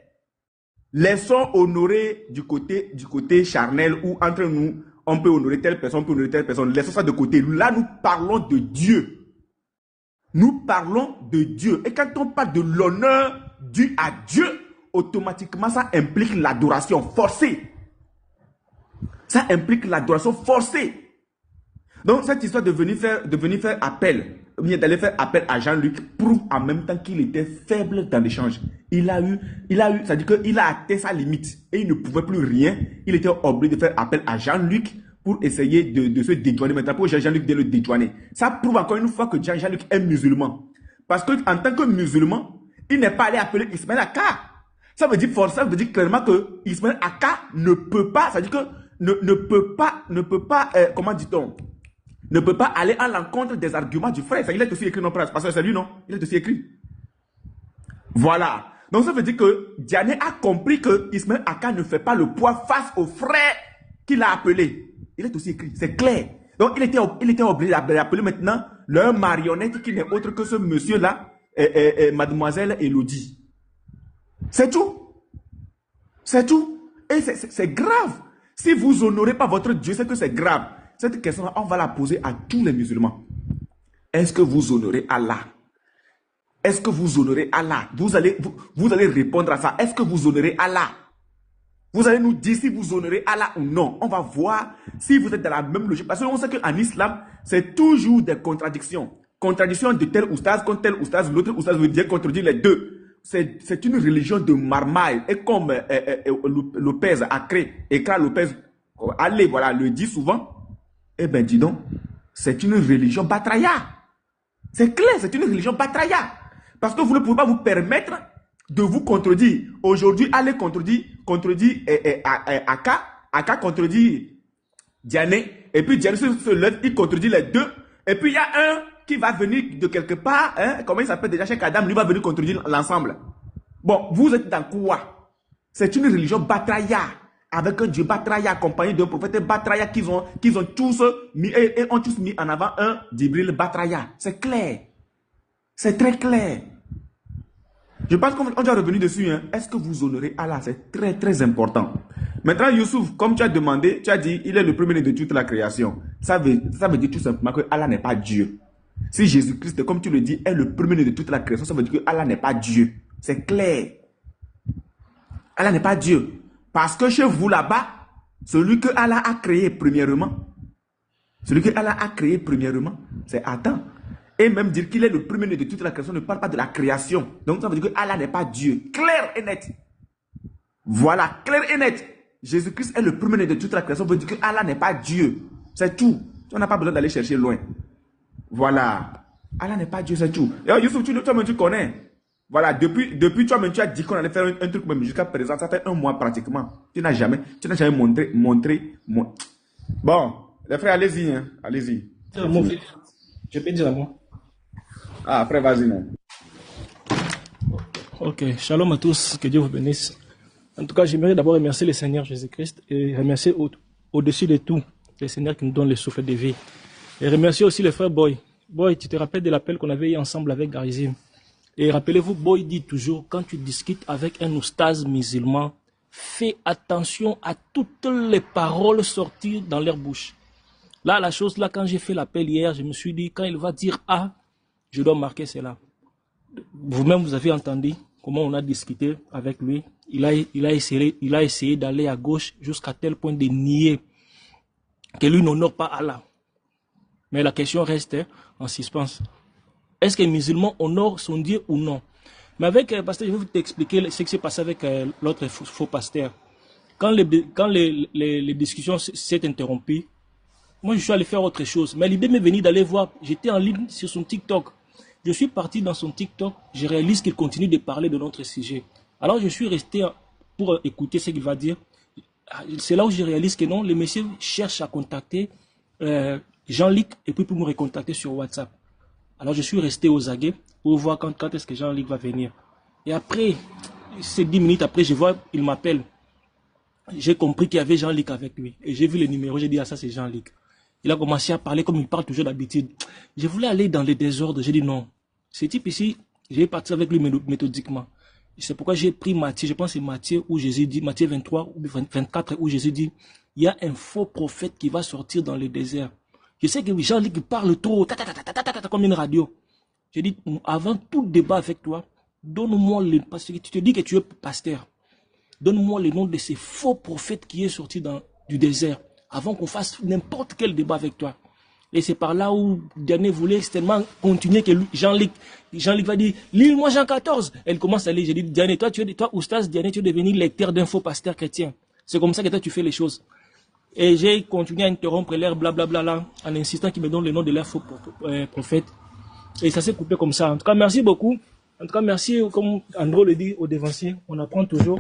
Laissons honorer du côté charnel où entre nous, on peut honorer telle personne, on peut honorer telle personne. Laissons ça de côté. Là, nous parlons de Dieu. Nous parlons de Dieu. Et quand on parle de l'honneur dû à Dieu, automatiquement, ça implique l'adoration forcée. Ça implique l'adoration forcée. Donc, cette histoire de venir faire appel, d'aller faire appel à Jean-Luc, prouve en même temps qu'il était faible dans l'échange. Il a eu, c'est-à-dire qu'il a atteint sa limite et il ne pouvait plus rien. Il était obligé de faire appel à Jean-Luc pour essayer de se dédouaner. Maintenant, pour Jean-Luc de le dédouaner. Ça prouve encore une fois que Jean-Luc est musulman. Parce qu'en tant que musulman, il n'est pas allé appeler Ismaël Aka. Ça veut dire clairement que Ismaël Aka ne peut pas, c'est-à-dire que ne peut pas, comment dit-on, ne peut pas aller à l'encontre des arguments du frère. Il est aussi écrit non, parce que c'est lui, non? Il est aussi écrit. Voilà. Donc ça veut dire que Diané a compris que Ismaël Aka ne fait pas le poids face au frère qu'il a appelé. Il est aussi écrit, c'est clair. Donc il était obligé d'appeler maintenant leur marionnette qui n'est autre que ce monsieur-là, mademoiselle Elodie. C'est tout. C'est tout. Et c'est grave. Si vous honorez pas votre Dieu, c'est que c'est grave. Cette question-là, on va la poser à tous les musulmans. Est-ce que vous honorez Allah? Est-ce que vous honorez Allah? Vous allez répondre à ça. Est-ce que vous honorez Allah? Vous allez nous dire si vous honorez Allah ou non. On va voir si vous êtes dans la même logique. Parce qu'on sait qu'en islam, c'est toujours des contradictions. Contradiction de tel oustaz contre tel oustaz. L'autre oustaz veut dire contredire les deux. C'est une religion de marmaille. Et comme Lopez a créé, Ekra Lopez, allez, voilà, le dit souvent. Eh bien, dis donc, c'est une religion batraya. C'est clair, c'est une religion batraya. Parce que vous ne pouvez pas vous permettre de vous contredire. Aujourd'hui, allez contredire Aka, Aka contredit Diané, et puis Diané se lève, il contredit les deux, et puis il y a un qui va venir de quelque part, hein, comment il s'appelle déjà, Cheikh Adam, lui va venir contredire l'ensemble. Bon, vous êtes dans quoi? C'est une religion batraya. Avec un Dieu Batraya accompagné d'un prophète Batraya qu'ils ont tous mis et ont tous mis en avant un Djibril Batraya. C'est clair. C'est très clair. Je pense qu'on doit revenir dessus. Hein. Est-ce que vous honorez Allah? C'est très, très important. Maintenant, Youssouf, comme tu as demandé, tu as dit, il est le premier de toute la création. Ça veut dire tout simplement que Allah n'est pas Dieu. Si Jésus-Christ, comme tu le dis, est le premier de toute la création, ça veut dire que Allah n'est pas Dieu. C'est clair. Allah n'est pas Dieu. Parce que chez vous là-bas, celui que Allah a créé premièrement, c'est Adam. Et même dire qu'il est le premier de toute la création ne parle pas de la création. Donc ça veut dire que Allah n'est pas Dieu. Clair et net. Voilà, clair et net. Jésus-Christ est le premier de toute la création. Ça veut dire que Allah n'est pas Dieu. C'est tout. On n'a pas besoin d'aller chercher loin. Voilà. Allah n'est pas Dieu, c'est tout. Et Youssouf, toi-même tu connais. Voilà, depuis toi-même tu as dit qu'on allait faire un truc même jusqu'à présent. Ça fait 1 mois pratiquement. Tu n'as jamais montré. Bon, les frères, allez-y. Hein. Allez-y. Je peux dire un mot. Ah, après, vas-y. Non. Ok, shalom à tous, que Dieu vous bénisse. En tout cas, j'aimerais d'abord remercier le Seigneur Jésus-Christ et remercier au-dessus de tout le Seigneur qui nous donne le souffle de vie. Et remercier aussi le frère Boy. Boy, tu te rappelles de l'appel qu'on avait eu ensemble avec Garizim. Et rappelez-vous, Boy dit toujours, quand tu discutes avec un oustaz musulman, fais attention à toutes les paroles sorties dans leur bouche. Là, la chose, là, quand j'ai fait l'appel hier, je me suis dit, quand il va dire A, je dois marquer cela. Vous-même, vous avez entendu comment on a discuté avec lui. Il a essayé d'aller à gauche jusqu'à tel point de nier que lui n'honore pas Allah. Mais la question reste en suspens. Est-ce que les musulmans honorent son Dieu ou non? Mais avec pasteur, je vais vous expliquer ce qui s'est passé avec l'autre faux pasteur. Quand les discussions s'est interrompues, moi je suis allé faire autre chose. Mais l'idée m'est venue d'aller voir, j'étais en ligne sur son TikTok. Je suis parti dans son TikTok, je réalise qu'il continue de parler de notre sujet. Alors je suis resté pour écouter ce qu'il va dire. C'est là où je réalise que non, le monsieur cherche à contacter Jean-Luc et puis pour me recontacter sur WhatsApp. Alors je suis resté aux aguets pour voir quand est-ce que Jean-Luc va venir. Et après, c'est 10 minutes après, je vois, il m'appelle. J'ai compris qu'il y avait Jean-Luc avec lui. Et j'ai vu le numéro, j'ai dit, ah ça c'est Jean-Luc. Il a commencé à parler comme il parle toujours d'habitude. Je voulais aller dans les désordres, j'ai dit non. Ce type ici, je vais partir avec lui méthodiquement. C'est pourquoi j'ai pris Matthieu, je pense que c'est Matthieu où Jésus dit, Matthieu 23 ou 24 où Jésus dit, il y a un faux prophète qui va sortir dans le désert. Je sais que Jean-Luc parle trop, comme une radio. J'ai dit, avant tout débat avec toi, donne-moi le, parce que tu te dis que tu es pasteur. Donne-moi le nom de ces faux prophètes qui est sorti du désert, avant qu'on fasse n'importe quel débat avec toi. Et c'est par là où Dernier voulait tellement continuer que Jean-Luc va dire, lis-moi Jean 14. Elle commence à lire, j'ai dit, Dernier, toi, oustaz, Dernier, tu es devenu lecteur d'un faux pasteur chrétien. C'est comme ça que toi, tu fais les choses. Et j'ai continué à interrompre l'air blablabla là, en insistant qu'il me donne le nom de leur faux prophète. Et ça s'est coupé comme ça. En tout cas, merci beaucoup. En tout cas, merci, comme Andro le dit au dévancier, on apprend toujours.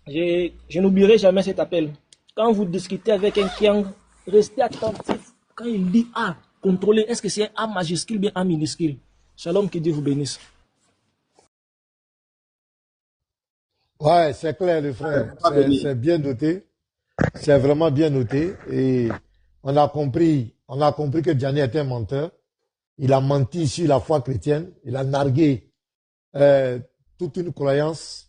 Je n'oublierai jamais cet appel. Quand vous discutez avec un Kiang, restez attentif. Quand il dit A, contrôlez, est-ce que c'est un A majuscule ou bien A minuscule? Shalom, que Dieu vous bénisse. Ouais, c'est clair, les frères. C'est bien noté. C'est vraiment bien noté. Et on a compris que Gianni était un menteur. Il a menti sur la foi chrétienne. Il a nargué toute une croyance.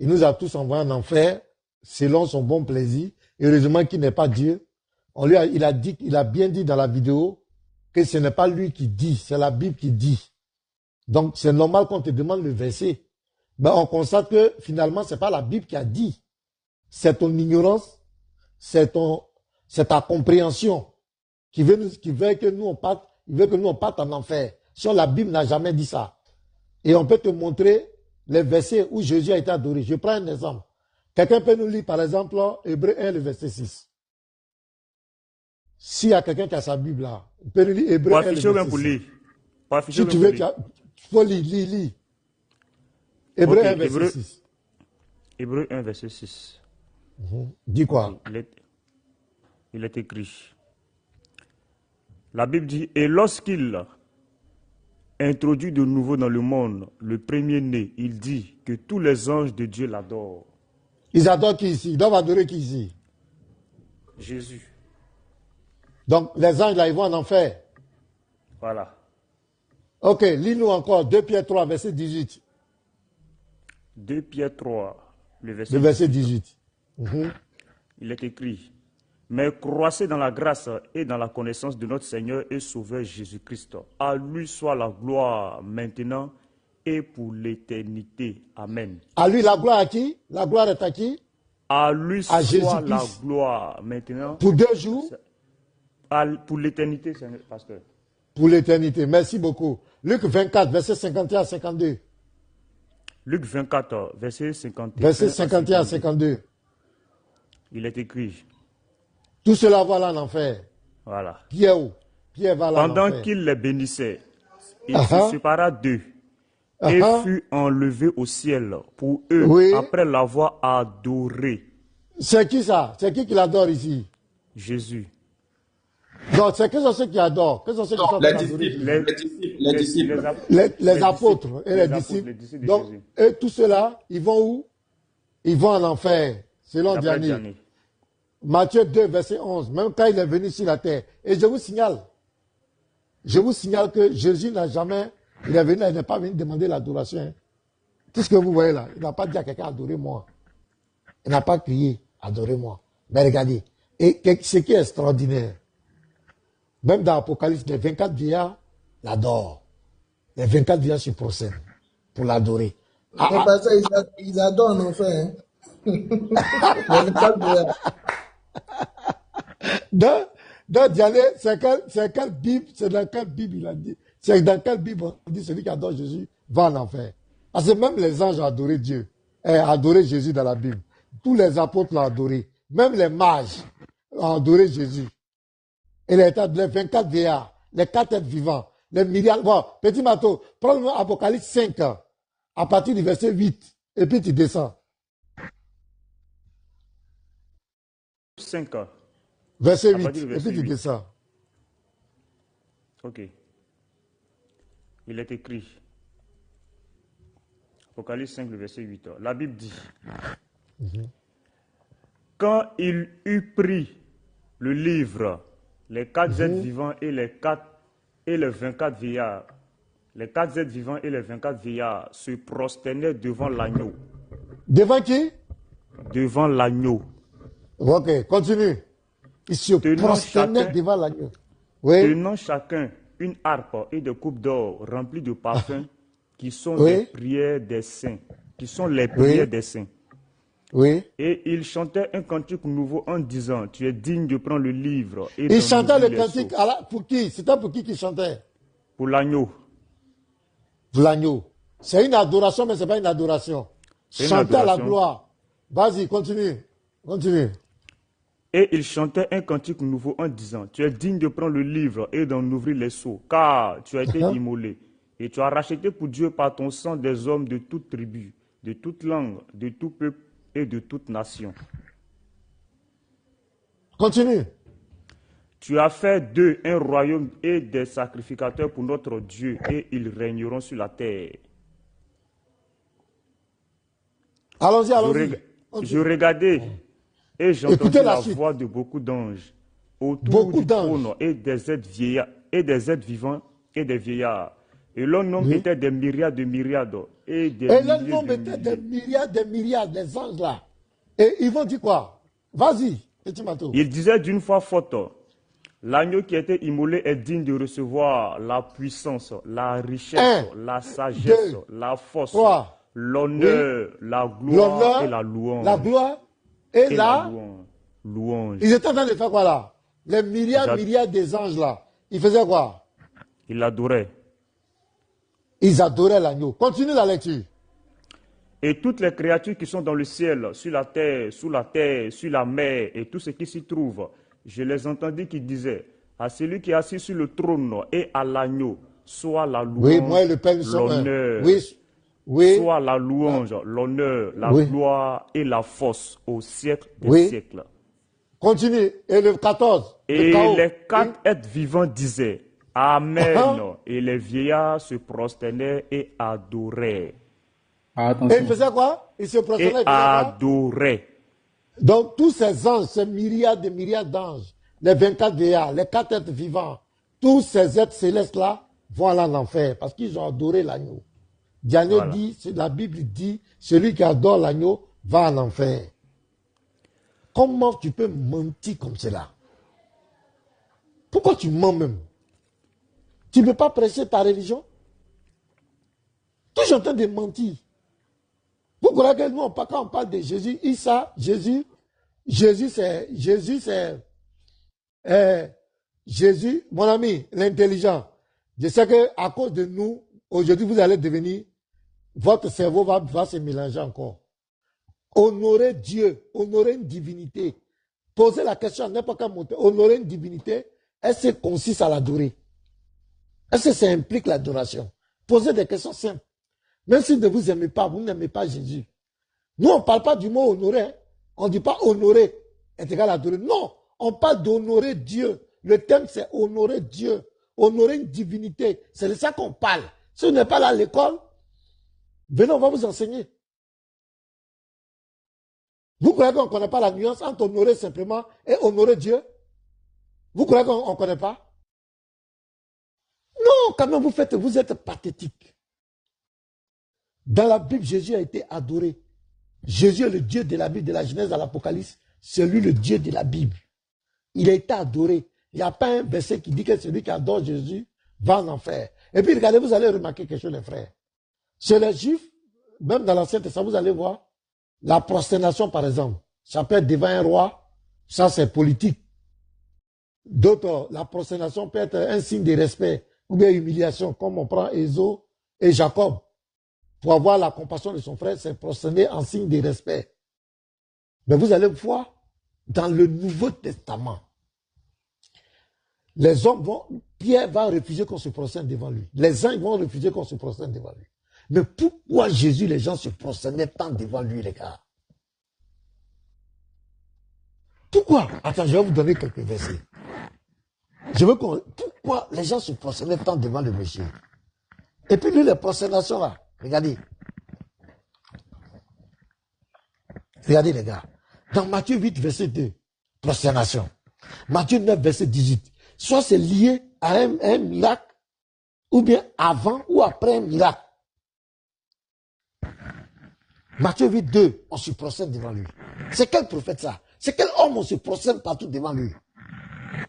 Il nous a tous envoyés en enfer selon son bon plaisir. Heureusement qu'il n'est pas Dieu. Il a bien dit dans la vidéo que ce n'est pas lui qui dit, c'est la Bible qui dit. Donc c'est normal qu'on te demande le verset. Ben, on constate que finalement c'est pas la Bible qui a dit. C'est ton ignorance, c'est ta compréhension qui veut que nous on parte en enfer. Si la Bible n'a jamais dit ça. Et on peut te montrer les versets où Jésus a été adoré. Je prends un exemple. Quelqu'un peut nous lire par exemple Hébreux 1, le verset 6. S'il y a quelqu'un qui a sa Bible là, il peut nous lire Hébreux 1, le verset 6. Si tu veux, il faut lire. Hébreux 1, verset 6. Hébreux 1, verset 6. Dis quoi? Il est écrit. La Bible dit, et lorsqu'il introduit de nouveau dans le monde le premier-né, il dit que tous les anges de Dieu l'adorent. Ils adorent qui ici? Ils doivent adorer qui ici? Jésus. Donc les anges là, ils vont en enfer. Voilà. Ok, lis-nous encore 2 Pierre 3, verset 18. 2 Pierre 3, le verset, Le verset 18. il est écrit, mais croissez dans la grâce et dans la connaissance de notre Seigneur et Sauveur Jésus-Christ. À lui soit la gloire maintenant et pour l'éternité. Amen. À lui, la gloire à qui? La gloire est à qui? À lui À soit la Jésus-Christ. gloire maintenant. Pour 2 jours? Pour l'éternité, Seigneur, pasteur. Pour l'éternité. Merci beaucoup. Luc 24, verset 51 à 52. Luc 24, verset 51. Verset 51 à 52. Il est écrit. Tout cela va là en enfer. Voilà. Pierre où? Pierre va là en Pendant enfer. qu'il les bénissait, il Ah-ha. se sépara d'eux et Ah-ha. fut enlevé au ciel pour eux Oui. après l'avoir adoré. C'est qui ça? C'est qui l'adore ici? Jésus. Non, c'est que sont ceux qui adorent. Que sont ceux qui sont Les adorés? disciples. Les disciples. Les apôtres et les disciples. de Donc, Jésus. et tous ceux-là, ils vont où? Ils vont en enfer, selon D'après Diané. Diané. Matthieu 2, verset 11, même quand il est venu sur la terre. Et je vous signale que Jésus n'a jamais, il est venu, il n'est pas venu demander l'adoration. Hein. Tout ce que vous voyez là, il n'a pas dit à quelqu'un adorez-moi. Il n'a pas crié adorez-moi. Mais regardez, et ce qui est extraordinaire, même dans l'Apocalypse, les 24 vieillards l'adorent. Les 24 vieillards se prosternent pour l'adorer. Mais parce qu'ils adorent en enfer. Hein. Les 24 vieillards. Dans Diané, c'est quelle Bible, c'est dans quelle Bible il a dit? C'est dans quelle Bible on dit celui qui adore Jésus va en enfer? Parce que même les anges ont adoré Dieu, adoré Jésus dans la Bible. Tous les apôtres l'ont adoré. Même les mages ont adoré Jésus. Et les 24 vieillards, les 4 êtres vivants, les milliards. Bon, petit Mato, prends-le Apocalypse 5, à partir du verset 8, et puis tu descends. 5. Verset À 8, partir du et verset puis tu 8. descends. Ok. Il est écrit. Apocalypse 5, le verset 8. La Bible dit. Quand il eut pris le livre, les 4 êtres vivants et les 24 vieillards, les 4 êtres vivants et les 24 vieillards se prosternaient devant l'agneau. Devant qui? Devant l'agneau. Ok, continue. Ils se prosternaient devant l'agneau. Oui. Tenant chacun une harpe et des coupes d'or remplies de parfums qui sont des prières des saints, qui sont les prières des saints. Oui. Et il chantait un cantique nouveau en disant, tu es digne de prendre le livre. Et il chantait le cantique pour qui? C'était pour qui qu'il chantait? Pour l'agneau. Pour l'agneau. C'est une adoration, mais ce n'est pas une adoration. Chanter à la gloire. Vas-y, continue. Continue. Et il chantait un cantique nouveau en disant, tu es digne de prendre le livre et d'en ouvrir les sceaux, car tu as été immolé. Et tu as racheté pour Dieu par ton sang des hommes de toute tribu, de toute langue, de tout peuple et de toute nation. Continue. Tu as fait d'eux un royaume et des sacrificateurs pour notre Dieu, et ils régneront sur la terre. Allons-y, allons-y. Je regardais et j'entendis la voix de beaucoup d'anges autour du trône et des êtres vieillards, et des êtres vivants et des vieillards. Et leur nombre était des myriades de myriades. Et leur nombre était des myriades, les anges là. Et ils vont dire quoi? Vas-y, petit Mato. Il disait d'une fois forte, l'agneau qui était immolé est digne de recevoir la puissance, la richesse, la sagesse, la force, l'honneur, la gloire et la louange. La gloire et la louange. Ils étaient en train de faire quoi là? Les myriades des anges là. Ils faisaient quoi? Ils l'adoraient. Ils adoraient l'agneau. Continue la lecture. Et toutes les créatures qui sont dans le ciel, sur la terre, sous la terre, sur la mer, et tout ce qui s'y trouve, je les entendis qui disaient, à celui qui est assis sur le trône et à l'agneau, soit la louange, l'honneur, soit la louange, l'honneur, la gloire et la force au siècle des siècles. Continue. Et le 14. Et les 4 êtres vivants disaient, Amen. Et les vieillards se prosternaient et adoraient. Et ils faisaient quoi? Ils se prosternaient et adoraient. Donc tous ces anges, ces myriades et myriades d'anges, les 24 vieillards, les 4 êtres vivants, tous ces êtres célestes-là vont aller en enfer parce qu'ils ont adoré l'agneau. Diané dit, la Bible dit, celui qui adore l'agneau va en enfer. Comment tu peux mentir comme cela? Pourquoi tu mens même? Tu ne peux pas prêcher ta religion? Toujours en train de mentir. Vous croyez que nous, quand on parle de Jésus, Issa, Jésus, Jésus, mon ami, l'intelligent. Je sais qu'à cause de nous, aujourd'hui, vous allez devenir, votre cerveau va se mélanger encore. Honorer Dieu, honorer une divinité. Posez la question à n'importe quel moment. Honorer une divinité, est-ce que consiste à l'adorer? Est-ce que ça implique l'adoration? Posez des questions simples. Même si ne vous aimez pas, vous n'aimez pas Jésus. Nous, on ne parle pas du mot honorer. Hein. On ne dit pas honorer est égal à adorer. Non, on parle d'honorer Dieu. Le thème, c'est honorer Dieu. Honorer une divinité. C'est de ça qu'on parle. Si vous n'êtes pas là à l'école, venez, on va vous enseigner. Vous croyez qu'on ne connaît pas la nuance entre honorer simplement et honorer Dieu? Vous croyez qu'on ne connaît pas? Non, quand même, vous êtes pathétique. Dans la Bible, Jésus a été adoré. Jésus est le Dieu de la Bible, de la Genèse à l'Apocalypse. C'est lui le Dieu de la Bible. Il a été adoré. Il n'y a pas un verset qui dit que celui qui adore Jésus va en enfer. Et puis regardez, vous allez remarquer quelque chose, les frères. Chez les Juifs, même dans l'Ancien Testament, vous allez voir, la prosternation, par exemple, ça peut être devant un roi, ça c'est politique. D'autres, la prosternation peut être un signe de respect ou bien humiliation, comme on prend Ésaü et Jacob. Pour avoir la compassion de son frère, c'est prosterner en signe de respect. Mais vous allez voir, dans le Nouveau Testament, les hommes Pierre va refuser qu'on se prosterne devant lui. Les anges vont refuser qu'on se prosterne devant lui. Mais pourquoi Jésus, les gens se prosternaient tant devant lui, les gars? Pourquoi? Attends, je vais vous donner quelques versets. Pourquoi les gens se prosternaient tant devant le Messie? Et puis lui, les prosternations là, regardez. Regardez les gars. Dans Matthieu 8, verset 2, prosternation. Matthieu 9, verset 18. Soit c'est lié à un miracle, ou bien avant ou après un miracle. Matthieu 8, 2, on se prosterne devant lui. C'est quel prophète ça? C'est quel homme on se prosterne partout devant lui?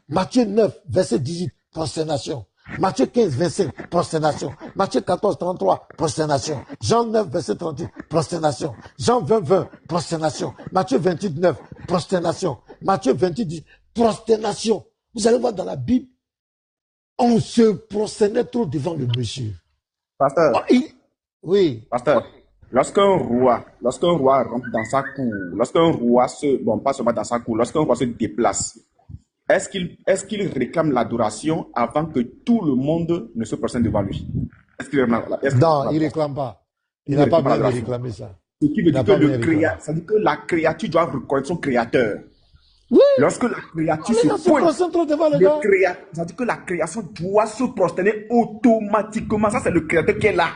Matthieu 9, verset 18, prosternation. Matthieu 15, 25, prosternation. Matthieu 14, 33, prosternation. Jean 9, verset 38, prosternation. Jean 20, 20, prosternation. Matthieu 28, 9, prosternation. Matthieu 28, 10, prosternation. Vous allez voir dans la Bible, on se prosternait trop devant le monsieur. Pasteur. Oui. Pasteur. Lorsqu'un roi rentre dans sa cour, lorsqu'un roi pas seulement dans sa cour, lorsqu'un roi se déplace, est-ce qu'il réclame l'adoration avant que tout le monde ne se prosterne devant lui? Non, il ne réclame pas. Il n'a pas besoin de réclamer ça. Ce qui veut dire que ça dit que la créature doit reconnaître son créateur. Oui. Lorsque la créature se pointe, ça dit que la création doit se prosterner automatiquement. Ça, c'est le créateur qui est là.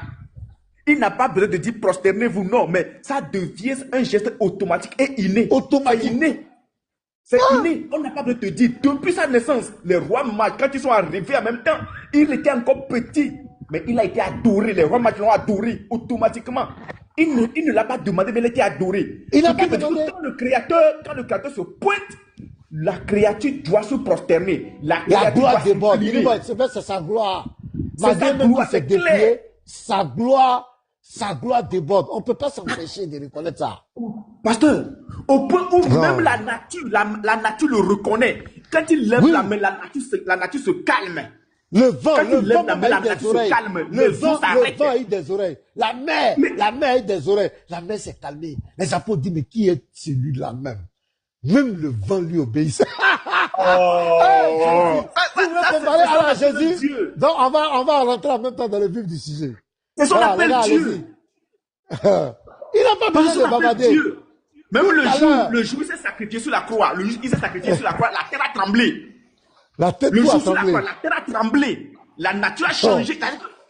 Il n'a pas besoin de dire prosternez-vous, non, mais ça devient un geste automatique et inné. Automatique. C'est inné. On n'a pas besoin de te dire. Depuis sa naissance, les rois mages, quand ils sont arrivés en même temps, il était encore petit, mais il a été adoré. Les rois mages l'ont adoré automatiquement. Il ne l'a pas demandé, mais il a été adoré. Il n'a pas demandé. Quand le créateur se pointe, la créature doit se prosterner. La gloire déborde. C'est sa gloire. Malgré même qu'il s'est déplié, sa gloire déborde. On ne peut pas s'empêcher de reconnaître ça. Pasteur, au point où même la nature le reconnaît. Quand il lève la main, la nature se calme. Le vent a eu des oreilles. La mer a eu des oreilles. La mer s'est calmée. Les apôtres disent, mais qui est celui-là même? Même le vent lui obéit. Jésus. Donc, on va rentrer en même temps dans le vif du sujet. C'est son appel Dieu. Il n'a pas besoin de bavarder. Même le jour où il s'est sacrifié sur la croix, la terre a tremblé. La terre a tremblé. La nature a changé.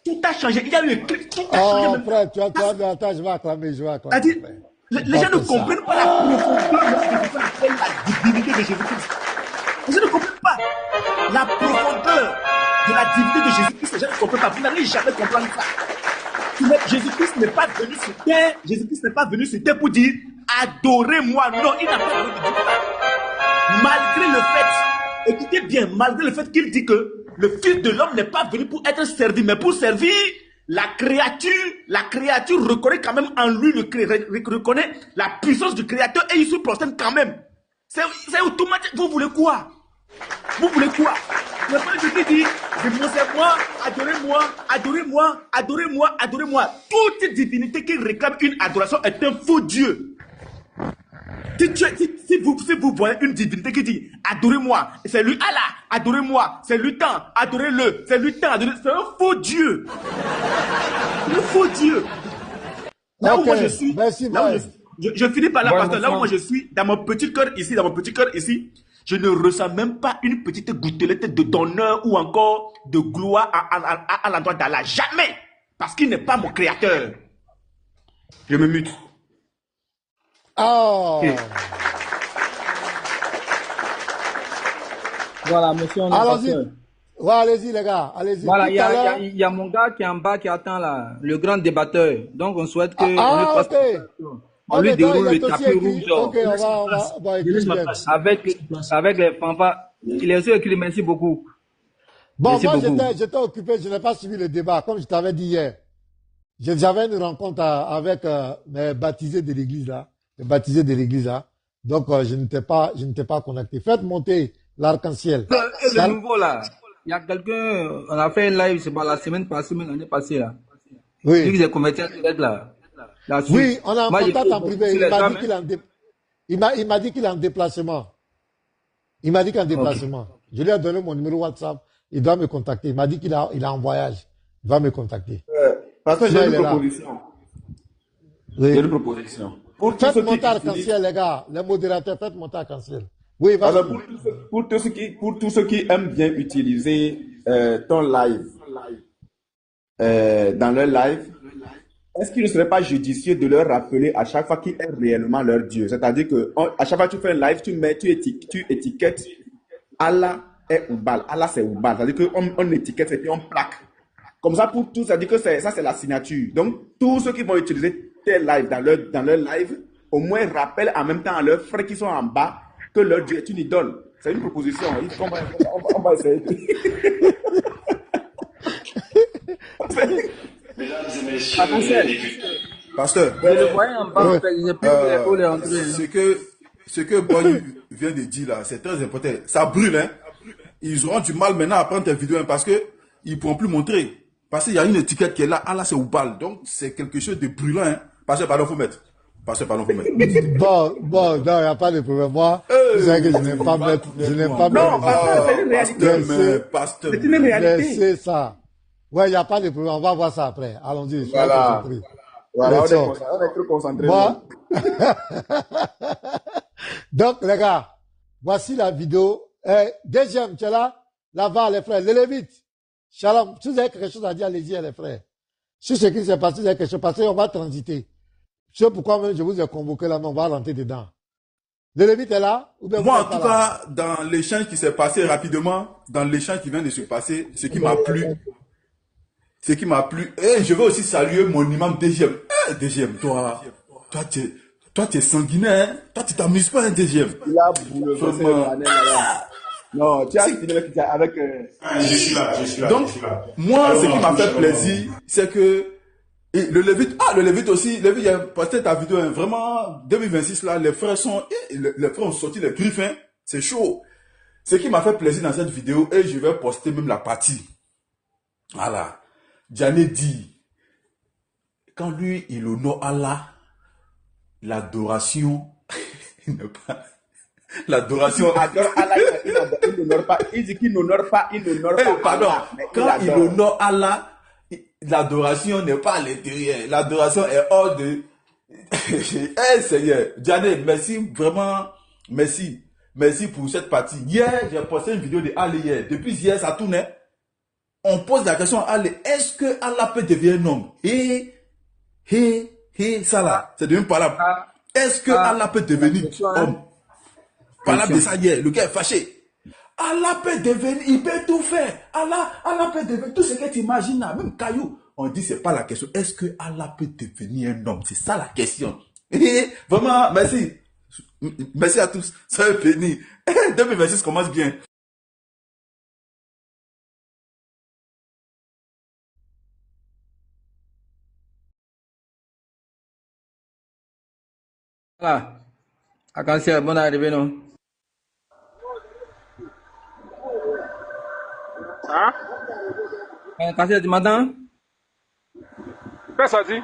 Tout a changé. Il y a eu un truc. Tout a changé. Frère, attends, je vais acclamer. Les gens ne comprennent pas la profondeur de la divinité de Jésus-Christ. Les gens ne comprennent pas la profondeur de la divinité de Jésus-Christ. Les gens ne comprennent pas. Vous n'allez jamais comprendre ça. Jésus-Christ n'est pas venu sur terre. Jésus-Christ n'est pas venu sur terre pour dire adorez-moi. Non, il n'a pas venu dire ça. Malgré le fait, écoutez bien, malgré le fait qu'il dit que le Fils de l'homme n'est pas venu pour être servi, mais pour servir la créature reconnaît quand même en lui reconnaît la puissance du Créateur et il se prosterne quand même. C'est automatique. Vous voulez quoi? Vous voulez quoi? Le Père Jésus dit, démontrez-moi, adorez-moi, adorez-moi, adorez-moi, adorez-moi. Toute divinité qui réclame une adoration est un faux Dieu. Si vous voyez une divinité qui dit adorez-moi, c'est lui Allah, adorez-moi, c'est lui tant, adorez-le, c'est lui tant, adorez-le, c'est un faux Dieu. Un faux Dieu. Là où moi je suis, je finis par là, pasteur, là où moi je suis, dans mon petit cœur ici, je ne ressens même pas une petite gouttelette d'honneur ou encore de gloire à l'endroit d'Allah. Jamais. Parce qu'il n'est pas mon créateur. Je me mute. Oh. Okay. Voilà, monsieur, on est allez-y. Ouais, allez-y, les gars, allez-y. Voilà, il y a mon gars qui est en bas qui attend là, le grand débatteur. Donc, on souhaite que on lui déroule le tapis rouge. Ok, on va avec les fanfares. Il est aussi écrit, merci beaucoup. Bon, moi, j'étais occupé, je n'ai pas suivi le débat, comme je t'avais dit hier. J'avais une rencontre avec mes baptisés de l'église là. Donc, je n'étais pas connecté. Faites monter l'arc-en-ciel. Le nouveau là. Il y a quelqu'un, on a fait un live, c'est pas la semaine passée, mais l'année passée là. Oui. Il s'est converti à direct là. Oui, on a un contact en privé. Il m'a dit qu'il est en déplacement. Il m'a dit qu'il est en déplacement. Okay. Je lui ai donné mon numéro WhatsApp. Il doit me contacter. Il m'a dit qu'il est en voyage. Il va me contacter. Parce que j'ai une proposition. Oui. J'ai une proposition. Faites monter arc-en-ciel, les gars. Les modérateurs, faites monter arc-en-ciel. Oui, alors, pour tous ceux qui aiment bien utiliser ton live, dans leur live, est-ce qu'il ne serait pas judicieux de leur rappeler à chaque fois qui est réellement leur Dieu? C'est-à-dire que à chaque fois que tu fais un live, tu étiquettes Allah est Oubal. Allah c'est Oubal. C'est-à-dire qu'on étiquette et puis on plaque. Comme ça pour tous, c'est-à-dire que ça c'est la signature. Donc tous ceux qui vont utiliser tes lives dans leur live, au moins rappellent en même temps à leurs frères qui sont en bas que leur Dieu est une idole. C'est une proposition. On va essayer. Mesdames et messieurs, pasteur, ce que Boy vient de dire là, c'est très important. Ça brûle, hein. Ils auront du mal maintenant à prendre tes vidéos hein, parce qu'ils ne pourront plus montrer. Parce qu'il y a une étiquette qui est là, Allah c'est Oubal. Donc c'est quelque chose de brûlant. Hein. Pasteur, pardon, faut mettre. Pasteur, pardon, faut mettre. Bon, non, il n'y a pas de problème. Moi, vous savez que je n'aime pas mettre. Non, pasteur, c'est une réalité. Pasteur, c'est une réalité. C'est ça. Ouais, il n'y a pas de problème. On va voir ça après. Allons-y. Voilà. Voilà, on est trop concentré. Moi... Donc, les gars, voici la vidéo. Deuxième, tu es là? Là-bas, les frères. Les Lévites. Shalom. Si vous avez quelque chose à dire, allez-y, les frères. Sur ce qui s'est passé, vous avez quelque chose à passer, on va transiter. C'est pourquoi même je vous ai convoqué là, mais on va rentrer dedans. Le Lévite est là? Ou bien moi, en tout cas, dans l'échange qui s'est passé rapidement, dans l'échange qui vient de se passer, ce qui m'a plu, et je veux aussi saluer mon imam DGM. DGM, toi, tu es sanguinaire, hein? Toi, tu t'amuses pas, un DGM. Il a bouleversé non, tu as avec... Je suis là. Donc, moi, ce qui m'a fait plaisir, c'est que le Lévite aussi, il y a posté ta vidéo, hein, vraiment, 2026, là, les frères ont sorti les griffes, hein, c'est chaud. Ce qui m'a fait plaisir dans cette vidéo, et je vais poster même la partie. Voilà. Djané dit, quand lui, il honore Allah, l'adoration, l'adoration. Adore Allah, il n'honore pas. Il dit qu'il n'honore pas, Pardon, Allah, quand il honore Allah, l'adoration n'est pas à l'intérieur. L'adoration est hors de... Seigneur, Djané, merci, vraiment, merci. Merci pour cette partie. Hier, j'ai posté une vidéo de Ali hier. Depuis hier, ça tournait. On pose la question à Ali, est-ce que Allah peut devenir un homme? Ça là, c'est devenu parlable. Est-ce que Allah peut devenir homme? Parlable de ça hier, le gars est fâché. Allah peut devenir, il peut tout faire. Allah peut devenir tout ce que tu imagines là, même caillou. on dit c'est pas la question. Est-ce que Allah peut devenir un homme? C'est ça la question. Et vraiment, merci. Merci à tous. Soyez bénis. 2026 commence bien. Voilà. Arc-en-ciel, bonne arrivée, non? Hein? Arc-en-ciel, tu m'entends? Qu'est-ce que ça dit?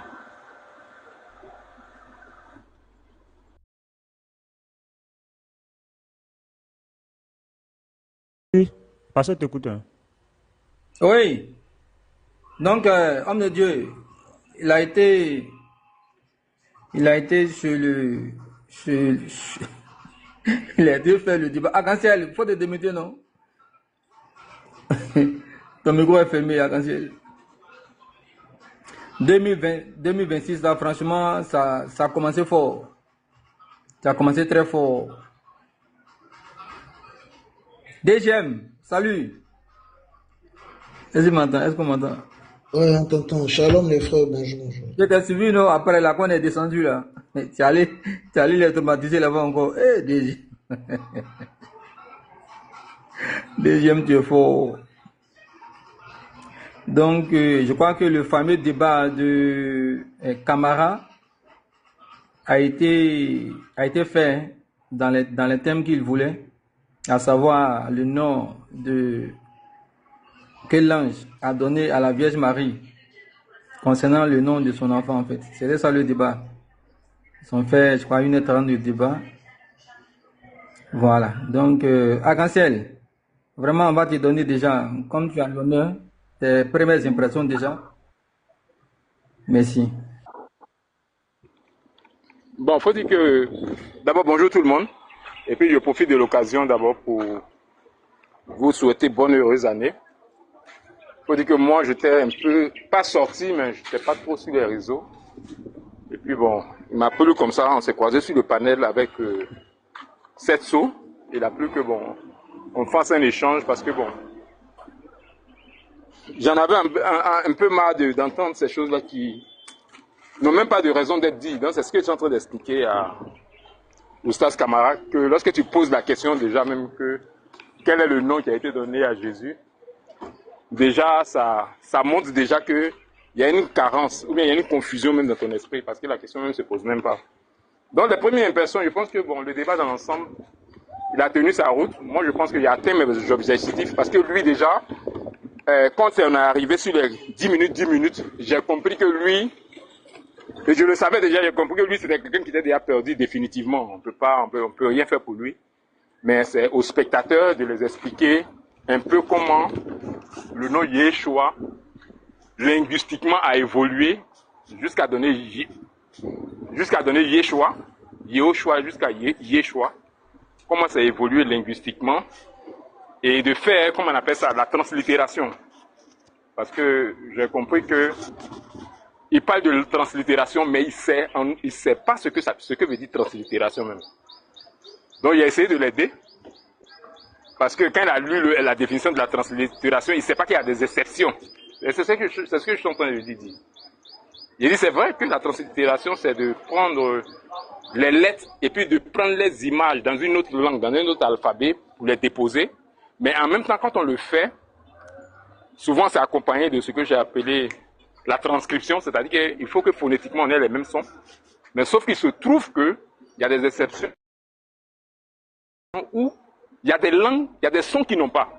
Oui, pasteur t'écoute. Hein. Oui. Donc, homme de Dieu, il a été sur le... il a été faire le débat. Arc-en-ciel, il faut te démettre, non? Ton micro est fermé, Arc-en-ciel. 2026, là, franchement, ça a commencé fort. Ça a commencé très fort. DGM, salut. Est-ce qu'on m'entend? Oui, on t'entend. Shalom les frères, bonjour. Je t'ai suivi, non? Après là, qu'on est descendu là. Tu allais les traumatiser là-bas encore. Eh, DGM. DGM, tu es fort. Donc, je crois que le fameux débat de Camara a été fait dans les thèmes qu'il voulait, à savoir le nom que l'ange a donné à la Vierge Marie concernant le nom de son enfant, en fait. C'était ça le débat. Ils ont fait, je crois, 1h30 de débat. Voilà. Donc, Arc-en-ciel, vraiment, on va te donner déjà, comme tu as l'honneur, tes premières impressions déjà. Merci. Bon, faut dire que, d'abord, bonjour tout le monde. Et puis, je profite de l'occasion d'abord pour vous souhaiter bonne et heureuse année. Faut dire que moi, j'étais un peu, pas sorti, mais j'étais pas trop sur les réseaux. Et puis bon, il m'a plu comme ça, on s'est croisé sur le panel avec Setso. Il a plu que bon, on fasse un échange parce que bon, j'en avais un peu marre d'entendre ces choses-là qui n'ont même pas de raison d'être dites. Donc c'est ce que je suis en train d'expliquer à Oustaz Camara, que lorsque tu poses la question déjà même que quel est le nom qui a été donné à Jésus, déjà ça montre déjà que il y a une carence ou bien il y a une confusion même dans ton esprit parce que la question même se pose même pas. Donc les premières impressions, je pense que bon, le débat dans l'ensemble, il a tenu sa route. Moi je pense qu'il a atteint mes objectifs parce que lui déjà, quand on est arrivé sur les 10 minutes, j'ai compris que lui, et je le savais déjà, j'ai compris que lui c'était quelqu'un qui était déjà perdu définitivement. On peut rien faire pour lui. Mais c'est aux spectateurs de les expliquer un peu comment le nom Yeshua linguistiquement a évolué jusqu'à donner Yeshua, Yehoshua jusqu'à Yeshua, comment ça a évolué linguistiquement, et de faire, comment on appelle ça, la translittération. Parce que j'ai compris que il parle de translittération, mais il sait pas ce que veut dire translittération même. Donc il a essayé de l'aider, parce que quand il a lu la définition de la translittération, il ne sait pas qu'il y a des exceptions. Et c'est ce que je suis en train de lui dire. Il dit c'est vrai que la translittération, c'est de prendre les lettres et puis de prendre les images dans une autre langue, dans un autre alphabet, pour les déposer. Mais en même temps, quand on le fait, souvent c'est accompagné de ce que j'ai appelé la transcription, c'est-à-dire qu'il faut que phonétiquement on ait les mêmes sons. Mais sauf qu'il se trouve qu'il y a des exceptions où il y a des langues, il y a des sons qui n'ont pas.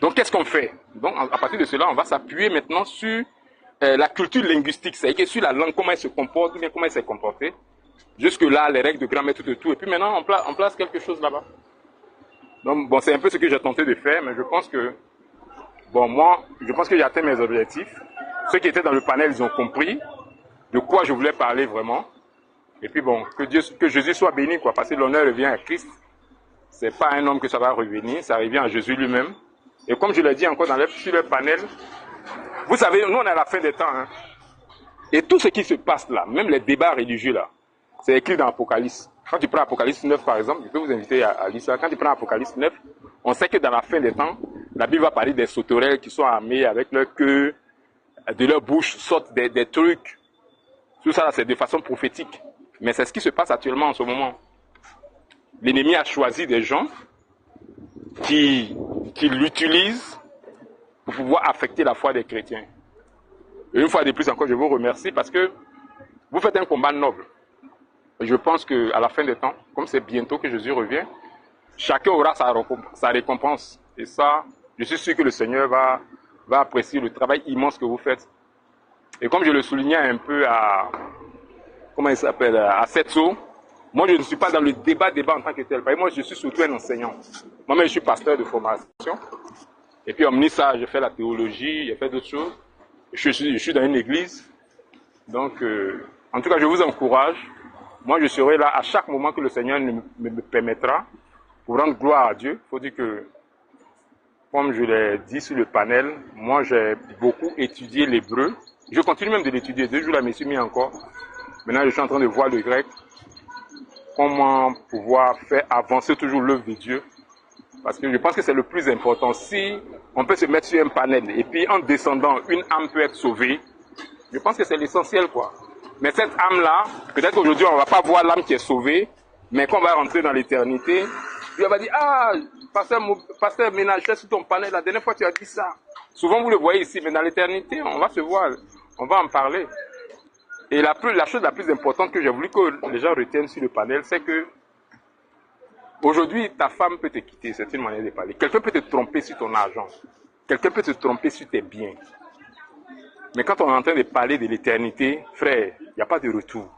Donc qu'est-ce qu'on fait? Donc à partir de cela, on va s'appuyer maintenant sur la culture linguistique, c'est-à-dire sur la langue, comment elle se comporte, ou bien comment elle s'est comportée. Jusque-là, les règles de grammaire, tout. Et puis maintenant, on place quelque chose là-bas. Donc bon, c'est un peu ce que j'ai tenté de faire, mais je pense que, bon, moi, je pense que j'ai atteint mes objectifs. Ceux qui étaient dans le panel, ils ont compris de quoi je voulais parler vraiment. Et puis bon, que Jésus soit béni, quoi, parce que l'honneur revient à Christ. C'est pas un homme que ça va revenir, ça revient à Jésus lui-même. Et comme je l'ai dit encore sur le panel, vous savez, nous on est à la fin des temps. Hein. Et tout ce qui se passe là, même les débats religieux là, c'est écrit dans Apocalypse. Quand tu prends Apocalypse 9 par exemple, je peux vous inviter à lire ça. Quand tu prends Apocalypse 9, on sait que dans la fin des temps, la Bible va parler des sauterelles qui sont armés avec leur queue, de leur bouche sortent des trucs. Tout ça, c'est de façon prophétique. Mais c'est ce qui se passe actuellement en ce moment. L'ennemi a choisi des gens qui l'utilisent pour pouvoir affecter la foi des chrétiens. Et une fois de plus encore, je vous remercie parce que vous faites un combat noble. Et je pense qu'à la fin des temps, comme c'est bientôt que Jésus revient, chacun aura sa récompense. Et ça, je suis sûr que le Seigneur va apprécier le travail immense que vous faites. Et comme je le soulignais un peu à, comment il s'appelle, à Setso, moi je ne suis pas dans le débat en tant que tel. Moi je suis surtout un enseignant. Moi-même je suis pasteur de formation. Et puis omni ça, j'ai fait la théologie, j'ai fait d'autres choses. Je suis dans une église. Donc, en tout cas, je vous encourage. Moi je serai là à chaque moment que le Seigneur me permettra pour rendre gloire à Dieu. Il faut dire que, comme je l'ai dit sur le panel, moi j'ai beaucoup étudié l'hébreu. Je continue même de l'étudier. 2 jours là, je me suis mis encore. Maintenant, je suis en train de voir le grec. Comment pouvoir faire avancer toujours l'œuvre de Dieu. Parce que je pense que c'est le plus important. Si on peut se mettre sur un panel et puis en descendant, une âme peut être sauvée, je pense que c'est l'essentiel, quoi. Mais cette âme-là, peut-être qu'aujourd'hui, on ne va pas voir l'âme qui est sauvée, mais quand on va rentrer dans l'éternité, Dieu va dire, ah, pasteur Ménager, sur ton panel, la dernière fois tu as dit ça. Souvent vous le voyez ici, mais dans l'éternité, on va se voir, on va en parler. Et la chose la plus importante que j'ai voulu que les gens retiennent sur le panel, c'est que aujourd'hui, ta femme peut te quitter, c'est une manière de parler. Quelqu'un peut te tromper sur ton argent. Quelqu'un peut te tromper sur tes biens. Mais quand on est en train de parler de l'éternité, frère, il n'y a pas de retour.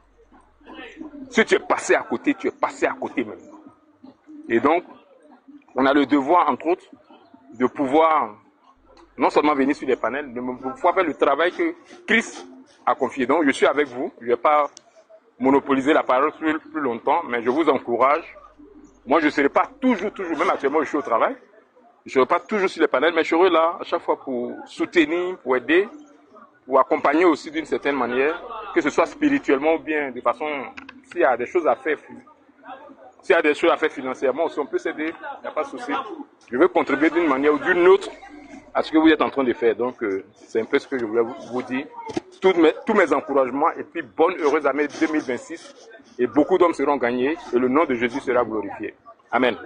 Si tu es passé à côté, tu es passé à côté même. Et donc, on a le devoir, entre autres, de pouvoir non seulement venir sur les panels, mais de pouvoir faire le travail que Christ a confié. Donc, je suis avec vous. Je ne vais pas monopoliser la parole plus longtemps, mais je vous encourage. Moi, je ne serai pas toujours, même actuellement, je suis au travail. Je ne serai pas toujours sur les panels, mais je serai là à chaque fois pour soutenir, pour aider, pour accompagner aussi d'une certaine manière, que ce soit spirituellement ou bien de façon, s'il y a des choses à faire, s'il y a des choses à faire financièrement aussi, on peut s'aider, il n'y a pas de souci. Je veux contribuer d'une manière ou d'une autre à ce que vous êtes en train de faire. Donc, c'est un peu ce que je voulais vous dire. Tous mes encouragements et puis bonne heureuse année 2026. Et beaucoup d'hommes seront gagnés et le nom de Jésus sera glorifié. Amen.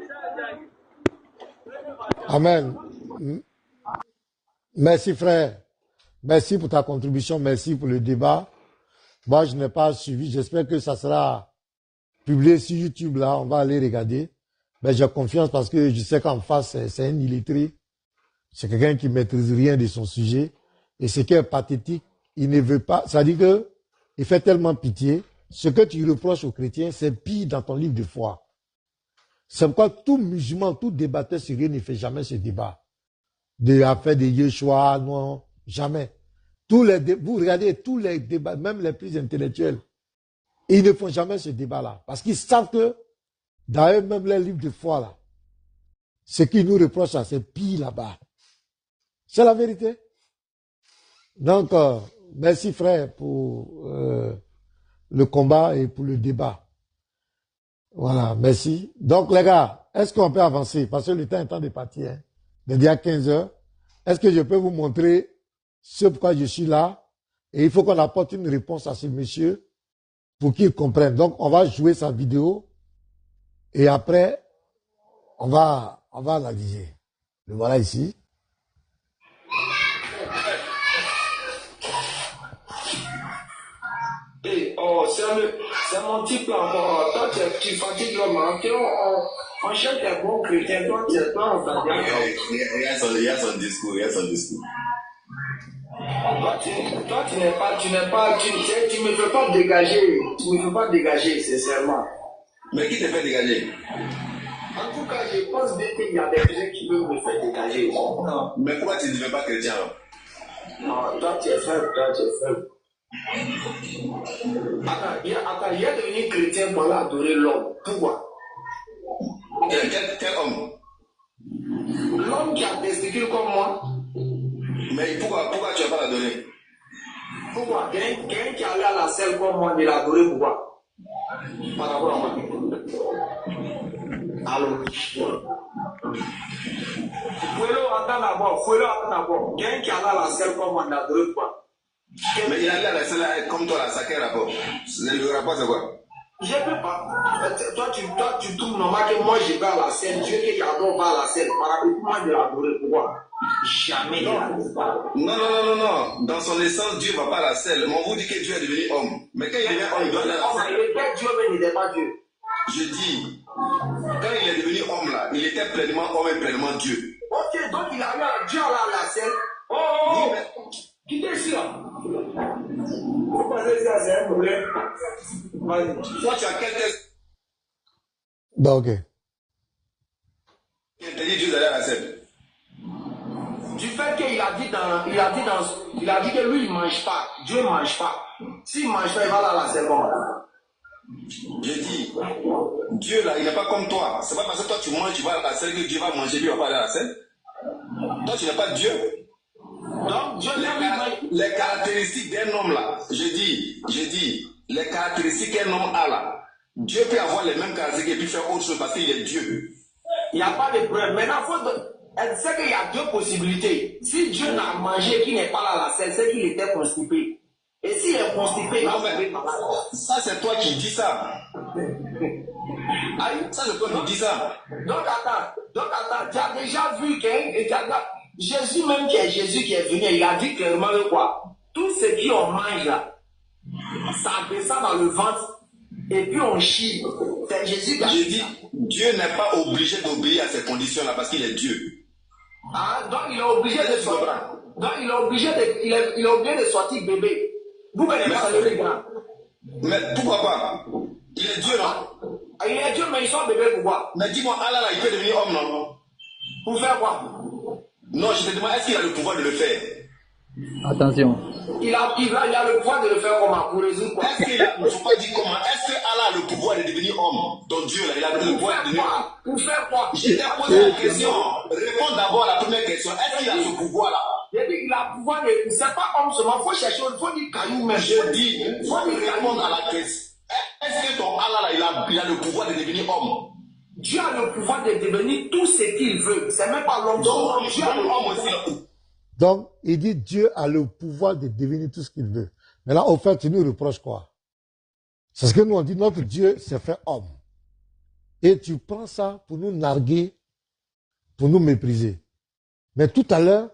Amen. Merci frère. Merci pour ta contribution. Merci pour le débat. Moi, je n'ai pas suivi. J'espère que ça sera publié sur YouTube. Là, on va aller regarder. Mais j'ai confiance parce que je sais qu'en face, c'est un illettré. C'est quelqu'un qui ne maîtrise rien de son sujet. Et ce qui est pathétique, il ne veut pas. Ça dit que il fait tellement pitié. Ce que tu reproches aux chrétiens, c'est pire dans ton livre de foi. C'est pourquoi tout musulman, tout débatteur sérieux ne fait jamais ce débat. De l'affaire de Yeshua, non, jamais. Vous regardez tous les débats, même les plus intellectuels, ils ne font jamais ce débat-là. Parce qu'ils savent que, dans eux-mêmes les livres de foi, là, ce qu'ils nous reprochent, c'est pire là-bas. C'est la vérité. Donc, merci frère pour le combat et pour le débat. Voilà, merci. Donc les gars, est-ce qu'on peut avancer? Parce que le temps est en train de partir. Hein. Déjà 15 heures. Est-ce que je peux vous montrer ce pourquoi je suis là? Et il faut qu'on apporte une réponse à ce monsieur pour qu'il comprenne. Donc on va jouer sa vidéo et après on va l'analyser. Le voilà ici. Oh, c'est mon type là encore. Toi, tu fatigues l'homme. On cherche des bons chrétiens. Toi, tu es pas en train de Il y a son discours. Toi, tu me fais pas dégager. Tu me fais pas dégager, sincèrement. Mais qui te fait dégager? En tout cas, je pense bien qu'il y a des chrétiens qui veulent me faire dégager. Non. Mais pourquoi tu ne deviens pas chrétien alors? Non, toi, tu es faible. Attends, il est devenu chrétien pour aller adorer l'homme. Pourquoi? Quel homme? L'homme qui a testicule comme moi. Mais pourquoi tu n'as pas l'adoré? Pourquoi? Quelqu'un qui allait à la selle comme moi, il l'a adoré pourquoi? Par rapport à moi. Allô? Fouelo, attends d'abord. Fouelo, attends d'abord. Quelqu'un qui a la selle comme on a deux quoi. Mais il allait à la selle comme toi, là, ça quel rapport? Le rapport, c'est quoi? Je ne peux pas. Toi, tu trouves normal que moi, je vais à la scène. Dieu qui adore va à la scène. Par rapport à moi, de l'adorer. Pourquoi? Jamais. Non. Dans son essence, Dieu ne va pas à la selle. Mais on vous dit que Dieu est devenu homme. Mais quand il devient homme, il doit aller à la selle. Il était Dieu, mais il n'était pas Dieu. Je dis, quand il est devenu homme là, il était pleinement homme et pleinement Dieu. Ok, donc il a eu un Dieu à la scène. Oh, quittez ici là. Vous pensez que c'est un problème? Toi, tu as quelqu'un. Bah, ok. Qui t'a dit Dieu d'aller à la scène. Du fait qu'il a dit que lui il mange pas, Dieu ne mange pas. S'il mange pas, il va aller à la scène. Je dis, Dieu là, il n'est pas comme toi. C'est pas parce que toi tu manges, tu vas à la scène que Dieu va manger, lui il va pas aller à la scène. Toi tu n'es pas Dieu. Donc Dieu les caractéristiques d'un homme là, je dis, les caractéristiques qu'un homme a là, Dieu peut avoir les mêmes caractéristiques et puis faire autre chose parce qu'il est Dieu. Il n'y a pas de preuve. Maintenant, elle sait qu'il y a deux possibilités. Si Dieu n'a mangé qui n'est pas là à la scène, c'est qu'il était constipé. Et s'il est constipé, il va tomber malade. Ça, c'est toi qui dis ça. Ça, c'est toi qui dis ça. Donc, attends, tu as déjà vu Jésus, même qui est Jésus qui est venu, il a dit clairement quoi? Tout ce qu'on mange là, ça descend dans le ventre et puis on chie. C'est Jésus qui a dit. Dieu n'est pas obligé d'obéir à ces conditions-là parce qu'il est Dieu. Ah, donc il est obligé de sortir. Donc il est obligé de sortir bébé. Vous venez pas le grand. Mais pourquoi pas? Il est Dieu, non? Il est Dieu, mais il sort bébé pourquoi? Mais dis-moi, Allah là, il peut devenir homme, non? Pour faire quoi? Non, je te demande, est-ce qu'il a le pouvoir de le faire? Attention. Il a le pouvoir de le faire comment? Pour résoudre quoi? Est-ce qu'il a, ne faut pas dire comment, est-ce que Allah a le pouvoir de devenir homme? Ton Dieu là, il a le pouvoir de devenir homme. Pour faire quoi? Je t'ai posé la question. Réponds d'abord à la première question. Est-ce qu'il a ce pouvoir là? Il a le pouvoir de. C'est pas homme seulement, il faut chercher, il faut dire caillou même. Je dis, il faut répondre à la question. Est-ce que ton Allah là, il a le pouvoir de devenir homme? Dieu a le pouvoir de devenir tout ce qu'il veut. C'est même pas l'homme. Donc, Dieu a le homme aussi. Donc, il dit Dieu a le pouvoir de devenir tout ce qu'il veut. Mais là, au fait, tu nous reproches quoi? C'est ce que nous on dit, notre Dieu s'est fait homme. Et tu prends ça pour nous narguer, pour nous mépriser. Mais tout à l'heure,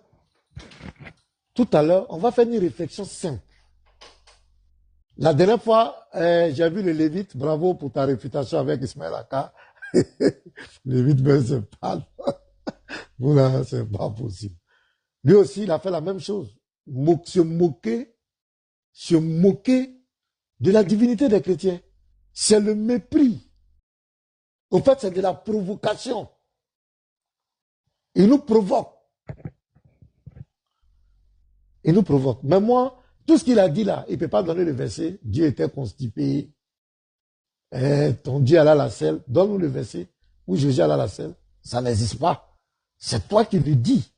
on va faire une réflexion simple. La dernière fois, j'ai vu le Lévite, bravo pour ta réputation avec Ismaël Aka. Lévite, mais c'est pas, voilà, c'est pas possible. Lui aussi, il a fait la même chose. Se moquer de la divinité des chrétiens. C'est le mépris. En fait, c'est de la provocation. Il nous provoque. Mais moi, tout ce qu'il a dit là, il ne peut pas donner le verset. Dieu était constipé. Ton Dieu allait à la selle. Donne-nous le verset où Jésus allait à la selle. Ça n'existe pas. C'est toi qui le dis.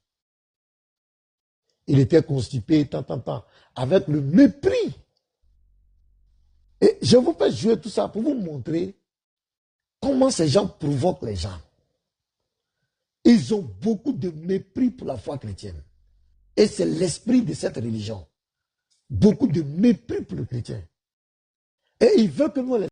Il était constipé, avec le mépris. Et je vous fais jouer tout ça pour vous montrer comment ces gens provoquent les gens. Ils ont beaucoup de mépris pour la foi chrétienne. Et c'est l'esprit de cette religion. Beaucoup de mépris pour le chrétien. Et ils veulent que nous les